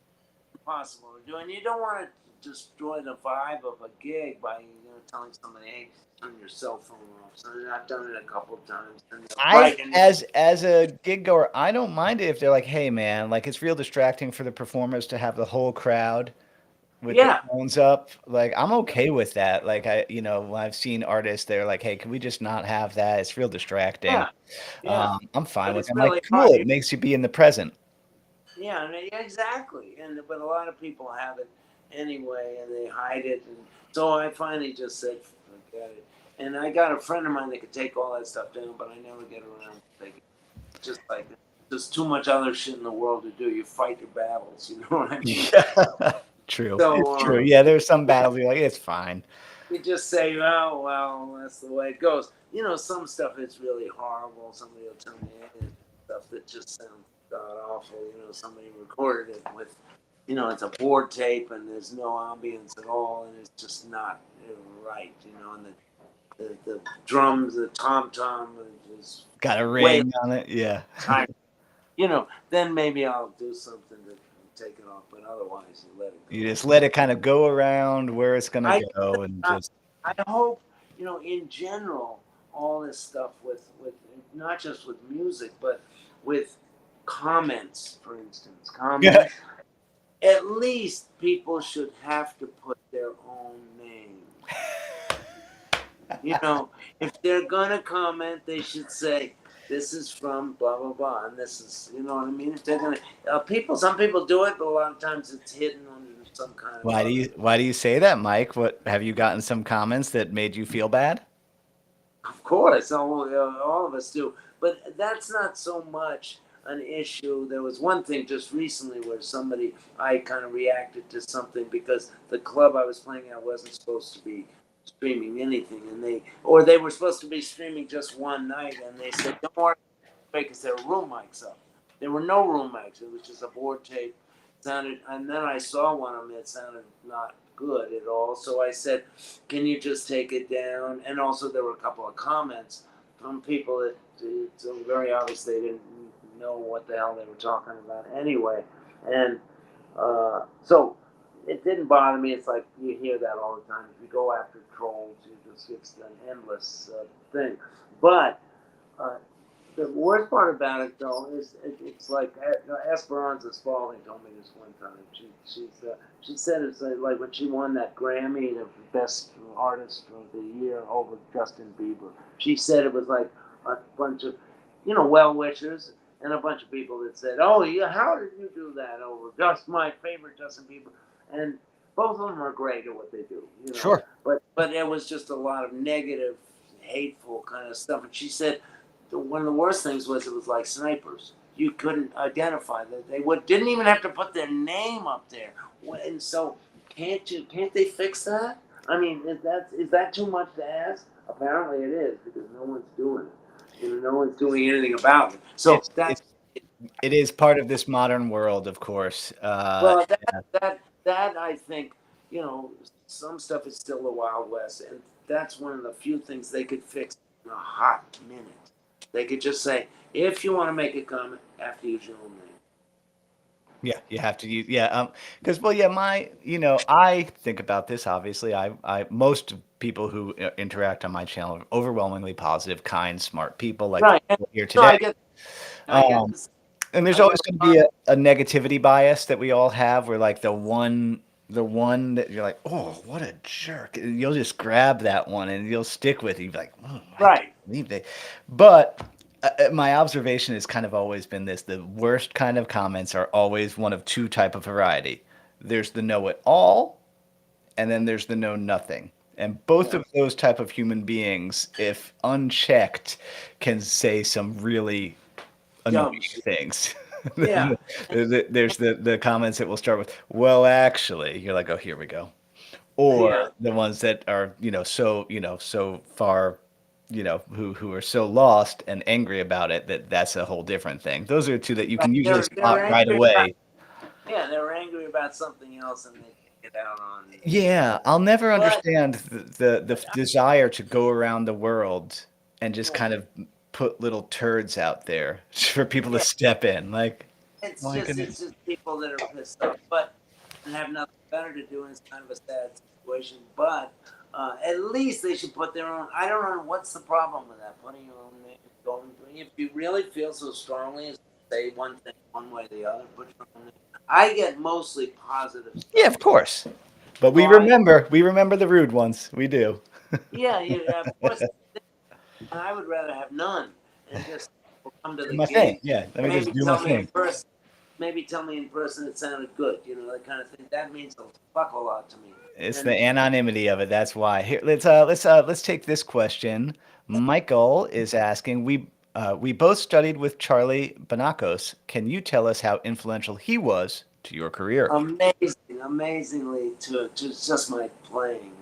impossible to do, and you don't want to destroy the vibe of a gig by telling somebody, "Hey, turn your cell phone off." So I've done it a couple of times, and I right, and as a gig goer, I don't mind it if they're like, "Hey, man, like, it's real distracting for the performers to have the whole crowd." with the Yeah, phones up. Like I'm okay with that. Like when I've seen artists, they're like, "Hey, can we just not have that? It's real distracting." yeah, yeah. I'm fine But with it's it. I'm like, really cool. hard. It makes you be in the present. Yeah, yeah, exactly. And but a lot of people have it anyway, and they hide it. And so I finally just said, "Forget it." And I got a friend of mine that could take all that stuff down, but I never get around to taking it. Just like there's too much other shit in the world to do. You fight your battles. You know what I mean? Yeah, true. It's So true. Yeah, there's some battles you're like, it's fine. you just say, "Oh well, that's the way it goes." You know, some stuff is really horrible. Somebody will tell me stuff that just sounds god awful. You know, somebody recorded it with, it's a board tape and there's no ambience at all, and it's just not right. You know, and the drums, the tom tom is Got a way ring on it. Yeah. tight. Then maybe I'll do something to take it off, but otherwise you let it You go. just let it kind of go around where it's gonna I go and I, just I hope in general all this stuff with not just with music but with comments, for instance, yeah. comments. At least people should have to put their own name. You know, if they're gonna comment, they should say, "This is from blah blah blah," and this is, you know what I mean. If they're gonna, some people do it, but a lot of times it's hidden under some kind of other. Why do you say that, Mike? What have you gotten some comments that made you feel bad? Of course, all of us do. But that's not so much an issue. There was one thing just recently where I kind of reacted to something because the club I was playing at wasn't supposed to be streaming anything, and they were supposed to be streaming just one night, and they said, "Don't worry," because there were room mics up. There were no room mics. It was just a board tape. Sounded, and then I saw one of them that sounded not good at all. So I said, "Can you just take it down?" And also there were a couple of comments from people that it's very obvious they didn't know what the hell they were talking about anyway. And so it didn't bother me. It's like you hear that all the time. If you go after trolls, it's an endless thing. But uh, the worst part about it, though, is it's like Esperanza Spalding told me this one time. She said it's like when she won that Grammy, the best artist of the year over Justin Bieber. She said it was like a bunch of well wishers and a bunch of people that said, "Oh yeah, how did you do that over just my favorite Justin Bieber?" And both of them are great at what they do, Sure. but it was just a lot of negative, hateful kind of stuff. And she said one of the worst things was it was like snipers. You couldn't identify that didn't even have to put their name up there. And so can't they fix that? I mean, is that too much to ask? Apparently it is because no one's doing it. No one's doing anything about it. So It's it is part of this modern world, of course. well, that I think, some stuff is still the Wild West, and that's one of the few things they could fix in a hot minute. They could just say, if you want to make a comment, have to use your own name. Yeah, you have to use because well, yeah, I think about this. Obviously, most people who interact on my channel are overwhelmingly positive, kind, smart people, like the Right. And people here no, today. I get Um, this. and there's I get always a going to lot. be a negativity bias that we all have. Where like the one that you're like, oh, what a jerk. And you'll just grab that one and you'll stick with it. You'll be like, oh, I can't Right. believe they. But my observation has kind of always been this: the worst kind of comments are always one of two type of variety. There's the know it all, and then there's the know nothing. And both Yeah. of those type of human beings, if unchecked, can say some really annoying Dumb shit. things. Yeah. There's the comments that will start with, well, actually, you're like, oh, here we go. Or Yeah. the ones that are, so far, who are so lost and angry about it that that's a whole different thing. Those are two that you Right. can usually They're spot right angry about away. they're angry about something else and they take it out on Yeah, I'll never but understand the desire to go around the world and just yeah. kind of put little turds out there for people to Yeah. step in. Like, It's my just goodness. it's just people that are pissed off, but and have nothing better to do, and it's kind of a sad situation. But at least they should put their own. I don't know what's the problem with that. Putting your own name, going if you really feel so strongly as to say one thing one way or the other, put your own name. I get mostly positive Yeah, stuff. of course. But So I, we remember the rude ones. We do. yeah, yeah, of course. I would rather have none and just come to Do the my thing. gig. Yeah, let me just Maybe do my tell me in thing. person. Maybe tell me in person it sounded good. That kind of thing. That means a fuck a lot to me. It's And the anonymity of it. That's why. Here, let's take this question. Michael is asking, we both studied with Charlie Bonacos. Can you tell us how influential he was to your career? amazingly to just my playing.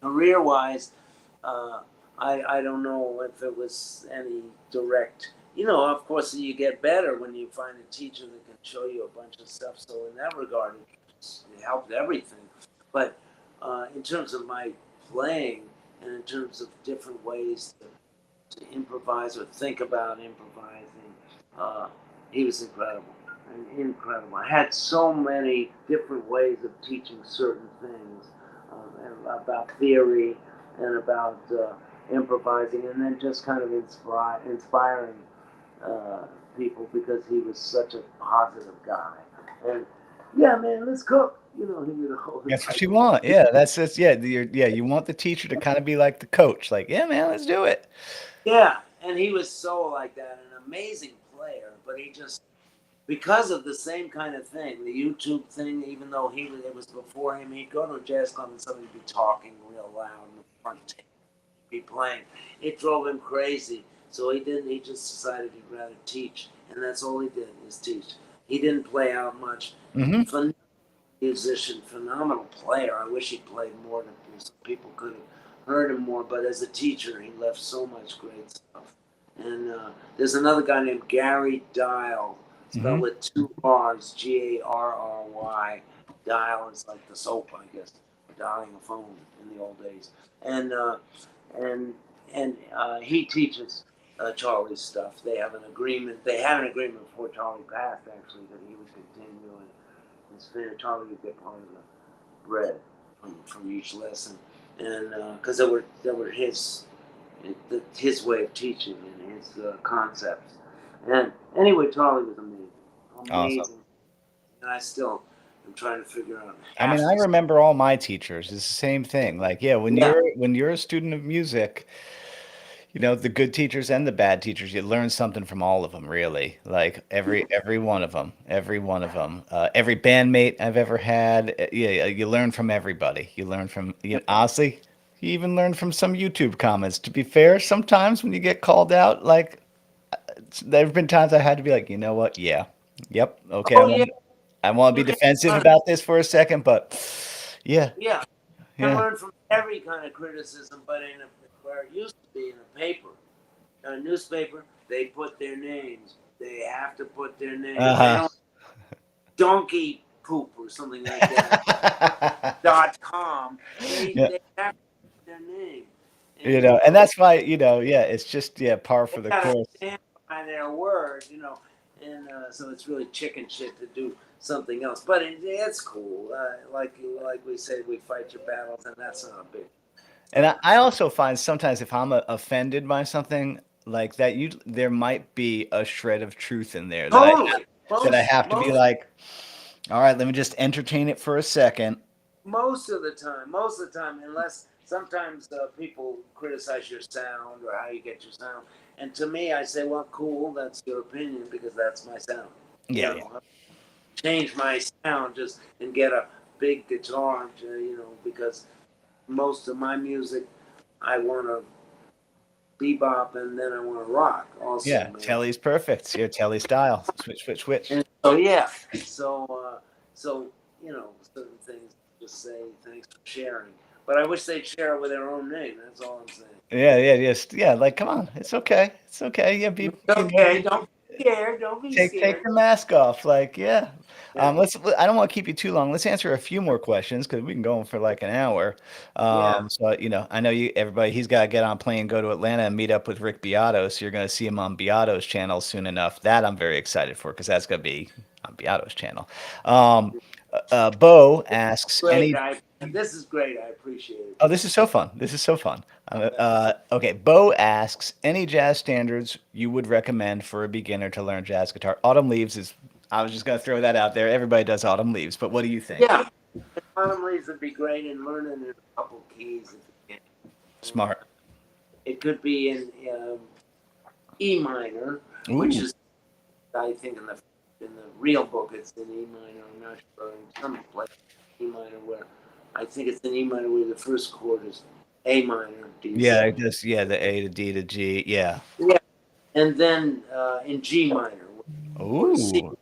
Career wise, uh, I don't know if it was any direct. Of course, you get better when you find a teacher that can show you a bunch of stuff. So in that regard, it helped everything. But in terms of my playing and in terms of different ways to improvise or think about improvising. Uh, he was incredible, and incredible. I had so many different ways of teaching certain things and about theory and about improvising, and then just kind of inspiring uh, people because he was such a positive guy. And yeah, man, let's cook. He would always That's what like, you want. Yeah, yeah, yeah, you want the teacher to kind of be like the coach. Like, yeah, man, let's do it. yeah, and he was so like that, an amazing player, but he just because of the same kind of thing, the YouTube thing. Even though it was before him, he'd go to a jazz club and somebody would be talking real loud in the front table, be playing. It drove him crazy. So he didn't. He just decided he'd rather teach, and that's all he did was teach. He didn't play out much. Hmm. Phenomenal musician, phenomenal player. I wish he played more so people could have heard him more. But as a teacher, he left so much great stuff. And there's another guy named Gary Dial, spelled Hmm. with two R's, Garry. Dial is like the soap, I guess, for dialing a phone in the old days. And and he teaches Charlie's stuff. They have an agreement. They had an agreement before Charlie passed, actually, that he would continue and his favorite Charlie would get part of the bread from each lesson, and because there were his way of teaching and his concepts. And anyway, Charlie was amazing, Awesome. amazing, and I still am trying to figure out I mean, half I the. remember all my teachers. It's the same thing. Like, yeah, Yeah. when you're a student of music, the good teachers and the bad teachers, you learn something from all of them, really. Like every one of them, every one of them, every bandmate I've ever had. Yeah, you learn from everybody. You learn from, honestly, you even learn from some YouTube comments. To be fair, sometimes when you get called out, like there have been times I had to be like, you know what? Yeah, yep, okay, Oh yeah. I want to You be can defensive learn. about this for a second, but yeah, Yeah. You can yeah, learn from every kind of criticism, but where it used to be in a paper, a newspaper, they put their names. They have to put their names. They uh-huh. don't donkey poop or something like that. .com. They Yeah. they have their name, and And that's why, yeah, it's just, yeah, par they for the gotta course. stand by their word. And so it's really chicken shit to do something else. But it's cool. Like we say, we fight your battles, and that's not a big. And I also find sometimes if I'm offended by something like that, there might be a shred of truth in there Totally. that I Most have to be most like, all right, let me just entertain it for a second. most of the time, unless sometimes people criticize your sound or how you get your sound. And to me, I say, well, cool, that's your opinion because that's my sound. Yeah, yeah. Change my sound just and get a big guitar, because most of my music, I want to bebop and then I want to rock also, Yeah, man. Telly's perfect. Your Telly style. Switch, switch, switch. And so yeah, so certain things just say thanks for sharing. But I wish they'd share it with their own name. That's all I'm saying. Yeah, yeah, yes. Yeah, like come on. It's okay. It's okay. Yeah, Okay, don't be scared. Don't be take scared. the mask off. Like, yeah. Yeah, I don't want to keep you too long. Let's answer a few more questions because we can go on for like an hour. yeah, So I know everybody. He's got to get on a plane, go to Atlanta, and meet up with Rick Beato. So you're going to see him on Beato's channel soon enough. That I'm very excited for because that's going to be on Beato's channel. Um, Bo asks great. any. This is great. I appreciate it. Oh, this is so fun. This is so fun. Okay, Bo asks any jazz standards you would recommend for a beginner to learn jazz guitar. Autumn Leaves is. I was just gonna throw that out there. Everybody does Autumn Leaves, but what do you think? Yeah, bottom leads would be great in learning in a couple keys if you can. Smart. It could be in E minor, which Ooh. is I think in the real book it's in E minor. I'm not sure in some place E minor where I think it's in E minor where the first chord is A minor Yeah, it D7. just yeah, the A to D to G. Yeah. Yeah, and then in G minor or C. Ooh.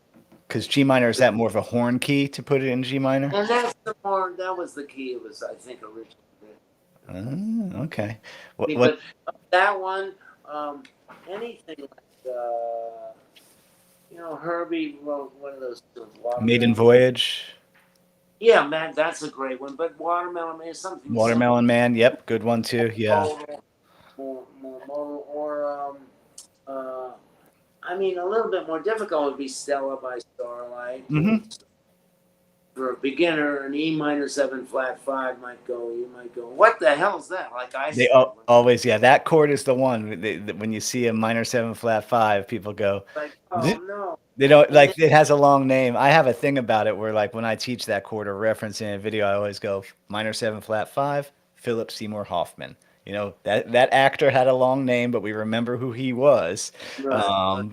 Because G minor, is that more of a horn key to put it in G minor? And that's the more that was the key. It was I think originally. Okay. I mean, What but that one, um, anything like Herbie wrote one of those tunes, Maiden Watermelon. Voyage? Yeah, man, that's a great one. But Watermelon Man is something simple, Watermelon Man. Yep, good one too. Yeah. modal, more modal, or uh, I mean, a little bit more difficult would be Stella by Starlight. Hmm. For a beginner, an E minor 7 flat 5 might go. You might go, what the hell's that? Like I They said, always, yeah, that chord is the one. When you see a minor 7 flat 5, people go, like, "Zzz." oh no. They don't And then, like it has a long name. I have a thing about it where like when I teach that chord or reference in a video, I always go minor 7 flat 5, Philip Seymour Hoffman. That actor had a long name, but we remember who he was. right,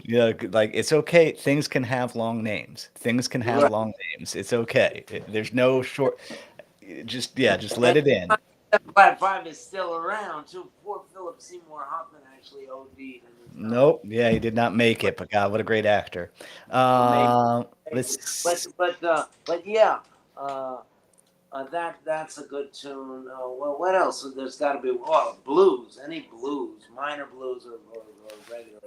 Like it's okay. Things can have long names. Things can have right. long names. It's okay. There's no short. Just let And it in. Flat Five is still around too. Poor Philip Seymour Hoffman actually OD'd and is not. Nope. Yeah, he did not make it, but God, what a great actor. Well, Let's. but yeah, uh, that's a good tune. Well, what else? There's got to be blues. Any blues, minor blues or regular.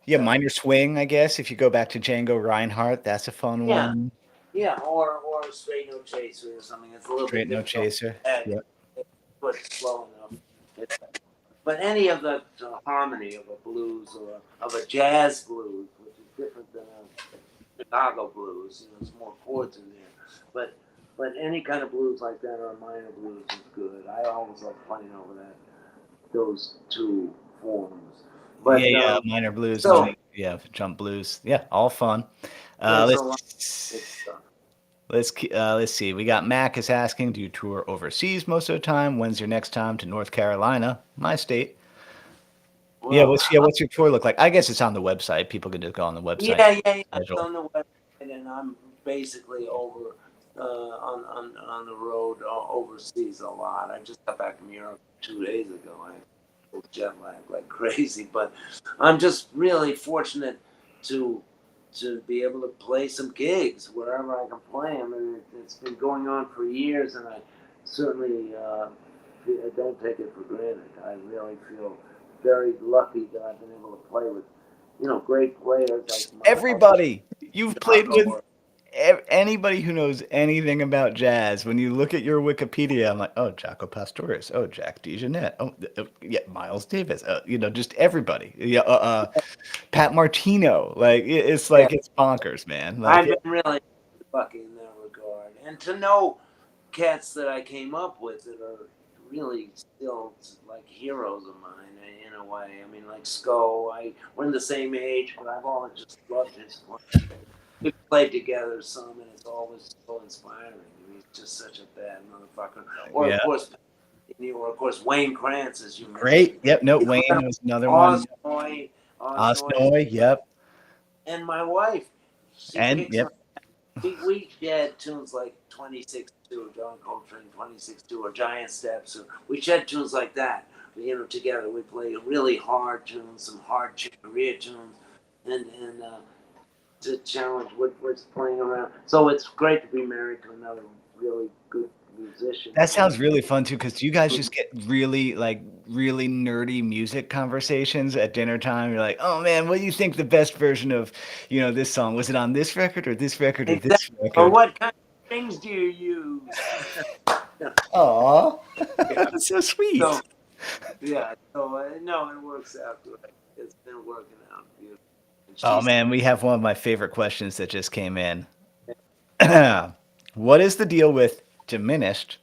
Yeah, Uh, minor swing, I guess. If you go back to Django Reinhardt, that's a fun yeah, one. yeah, or Straight No Chaser or something. It's a little bit Straight No difficult. Chaser. And Yep. but it's slow enough. It's, but any of the harmony of a blues or of a jazz blues, which is different than a Chicago blues, there's more chords in there. But any kind of blues like that or a minor blues is good. I always like playing over those two forms. Yeah, But yeah, minor blues, so yeah, jump blues. Yeah, all fun. it's a lot. It's Let's let's see. We got Mac is asking, do you tour overseas most of the time? When's your next time to North Carolina, my state? Yeah, well, what's your tour look like? I guess it's on the website. People can just go on the website. yeah. It's Schedule. on the website, and I'm basically over on the road overseas a lot. I just got back from Europe 2 days ago. I was jet lag like crazy, but I'm just really fortunate to be able to play some gigs wherever I can play them, and it's been going on for years, and I certainly I don't take it for granted. I really feel very lucky that I've been able to play with great players like Miles Everybody, you've played Jocko with or anybody who knows anything about jazz. When you look at your Wikipedia, I'm like, oh, Jaco Pastorius, oh, Jack DeJohnette, oh, yeah, Miles Davis, just everybody. Yeah, Pat Martino. Like it's yeah. like it's bonkers, man. Like I've been really lucky in that regard, and to know cats that I came up with that are really still like heroes of mine in a way. I mean, like we're in the same age, but I've always just loved his playing. We played together some, and it's always so inspiring. I mean, he's just such a bad motherfucker. Or yeah, of course, Wayne Krantz, as you great. mentioned. Yep. No, He's Wayne was another one. Osnoy, Osnoy, Osnoy. Yep. and my wife, she And kicks yep. on. We shed tunes like 26-2, John Coltrane 26-2, or Giant Steps. Or we shed tunes like that. Together we play really hard tunes, some hard career tunes, and to challenge Woodward's playing around. So it's great to be married to another really good musician. That sounds really fun too, because you guys just get really nerdy music conversations at dinner time. You're like, oh man, what do you think the best version of, this song? Was it on this record or this record or Exactly. this Or record? what kind of strings do you use? Aw, Yeah. that's so sweet. So yeah. So no, it works out great. It's been working out beautiful. And Oh she's man, we have one of my favorite questions that just came in. What is the deal with diminished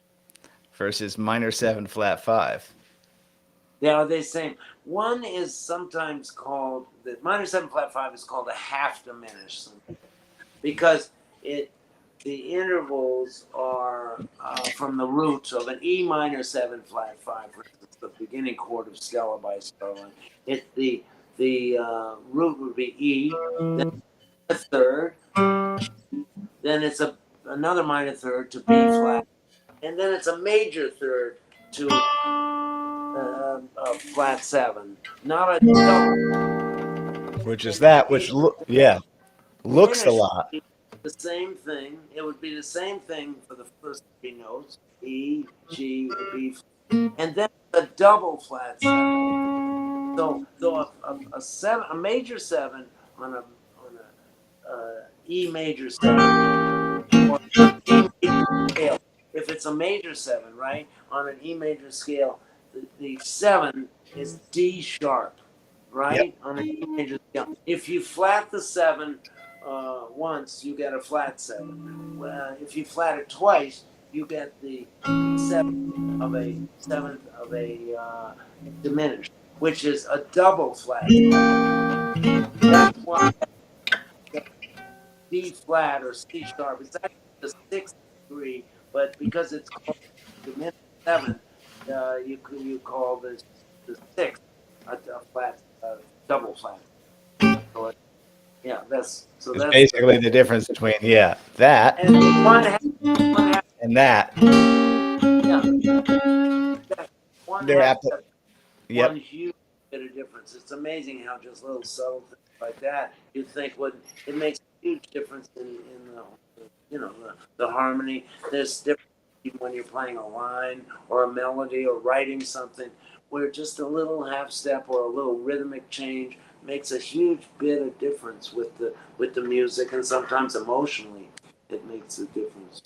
versus minor 7 flat 5? Yeah, are they same? One is sometimes called the minor 7 flat 5 is called a half diminished because it the intervals are from the roots of an E minor 7 flat 5, for instance, the beginning chord of Stella by Starline. The root would be E, then a third, then it's another minor third to B flat, and then it's a major third to flat 7, not a double. Which is And that, which, the yeah, looks a diminished lot. would be the same thing. It would be the same thing for the first three notes: E, G, B, and then a double flat 7. So a seven, a major 7 on a E major 7, or an E major scale. If it's a major 7, right, on an E major scale, the 7 is D sharp, Yep. right, on an E major scale. If you flat the 7 once, you get a flat 7. If you flat it twice, you get the seventh of a diminished, which is a double flat 7. That's why D flat or C sharp. It's actually the sixth degree, but because it's called diminished 7, you call the sixth a flat double flat. So yeah, It's that's the basically the difference between, yeah, that and one half and that. yeah, that one They're half app- step, one yep. huge bit of difference. It's amazing how just little subtle things like that you think would it makes a huge difference in the the harmony. There's different even when you're playing a line or a melody or writing something where just a little half step or a little rhythmic change makes a huge bit of difference with the music, and sometimes emotionally it makes a difference.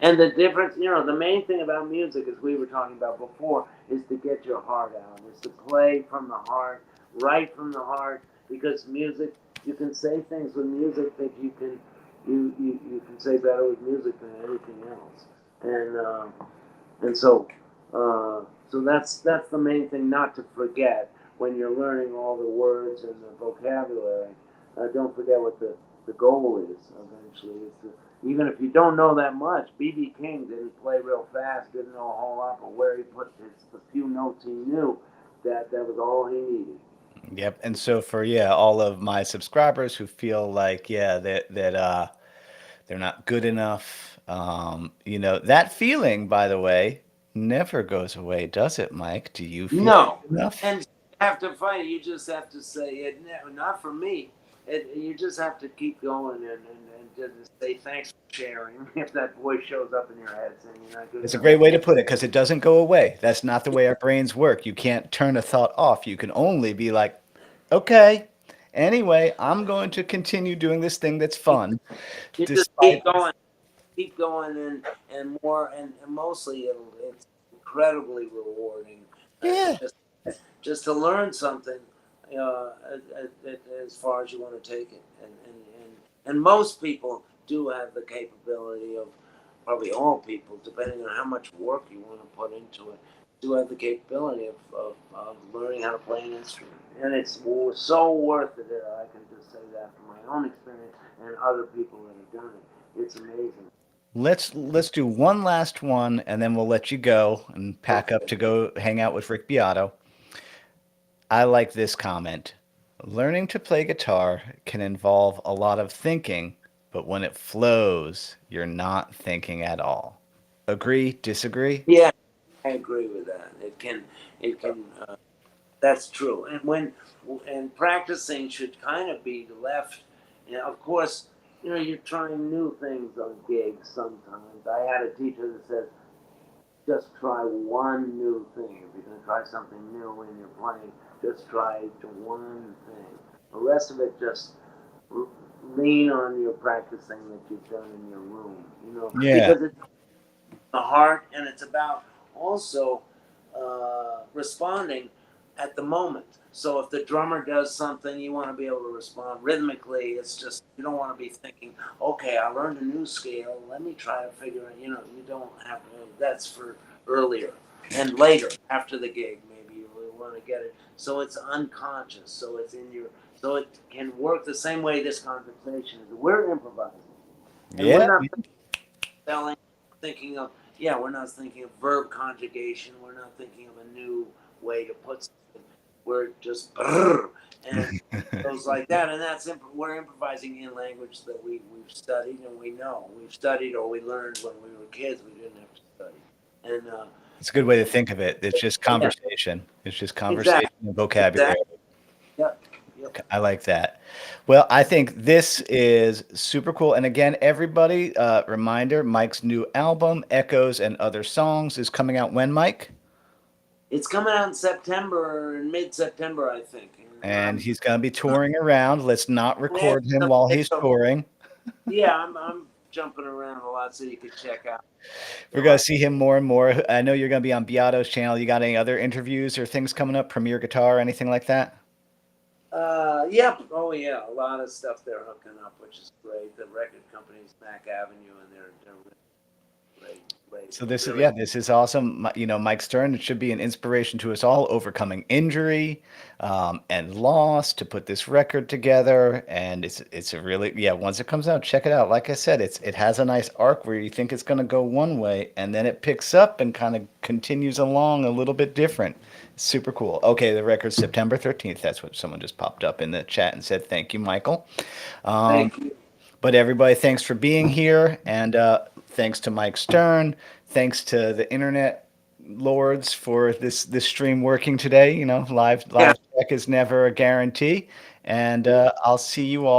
And the difference, the main thing about music, as we were talking about before, is to get your heart out, is to play from the heart, write from the heart, because music, you can say things with music that you can say better with music than anything else. And so that's the main thing not to forget when you're learning all the words and the vocabulary. Don't forget what the goal is eventually. Even if you don't know that much, B.B. King didn't play real fast, didn't know a whole lot, but where he put the few notes he knew, that was all he needed. Yep. And so for, yeah, all of my subscribers who feel like, yeah, that they're not good enough, that feeling, by the way, never goes away, does it, Mike? Do you feel No, good enough? and you have to fight. You just have to say it. Not for me. You just have to keep going and just say thanks for sharing. If that voice shows up in your head saying you're not good It's a enough, great way to put it because it doesn't go away. That's not the way our brains work. You can't turn a thought off. You can only be like, okay, anyway, I'm going to continue doing this thing that's you, fun, you just despite, keep going, and more, and mostly it's incredibly rewarding. yeah, Just to learn something, as far as you want to take it, and most people do have the capability of, probably all people, depending on how much work you want to put into it, do have the capability of learning how to play an instrument, and it's so worth it. I can just say that from my own experience and other people that have done it. It's amazing. let's do one last one and then we'll let you go and pack up Okay. to go hang out with Rick Beato. I like this comment. Learning to play guitar can involve a lot of thinking, but when it flows, you're not thinking at all. Agree? Disagree? Yeah, I agree with that. It can. That's true. And practicing should kind of be left. Of course, you're trying new things on gigs. Sometimes I had a teacher that said, just try one new thing. If you're going to try something new when you're playing, just try one thing. The rest of it, just lean on your practicing that you've done in your room. Yeah. Because it's the heart, and it's about also responding at the moment. So if the drummer does something, you want to be able to respond rhythmically. It's just you don't want to be thinking, okay, I learned a new scale. Let me try to figure it. You don't have to. That's for earlier and later after the gig. Maybe you really want to get it. So it's unconscious. So it's in your. So it can work the same way this conversation is. We're improvising, and we're Yeah. not. spelling, thinking of, yeah, we're not thinking of verb conjugation. We're not thinking of a new way to put something. We're just brrr, and goes like that, and we're improvising in language that we've studied and we know we've studied or we learned when we were kids. We didn't have to study, and It's a good way to think of it. It's just yeah, conversation. It's just conversation exactly, and vocabulary. exactly, yep, yep. I like that. Well, I think this is super cool. And again, everybody, reminder, Mike's new album, Echoes and Other Songs, is coming out when, Mike? It's coming out in September, in mid-September, I think. And And he's going to be touring around. Let's not record him while he's touring. yeah, I'm jumping around a lot, so you could check out. We're going to see him more and more. I know you're going to be on Beato's channel. You got any other interviews or things coming up? Premier Guitar, anything like that? Yep. Oh, yeah. A lot of stuff they're hooking up, which is great. The record company's Mac Avenue, and they're really great. So this is, Really. yeah, this is awesome. You know, Mike Stern, it should be an inspiration to us all, overcoming injury and loss to put this record together. And it's a really, yeah, once it comes out, check it out. Like I said, it has a nice arc where you think it's going to go one way, and then it picks up and kind of continues along a little bit different. Super cool. Okay, the record's September 13th. That's what someone just popped up in the chat and said. Thank you, Michael. Thank you. But everybody, thanks for being here, and thanks to Mike Stern. Thanks to the internet lords for this stream working today. You know, live Yeah. check is never a guarantee, and I'll see you all.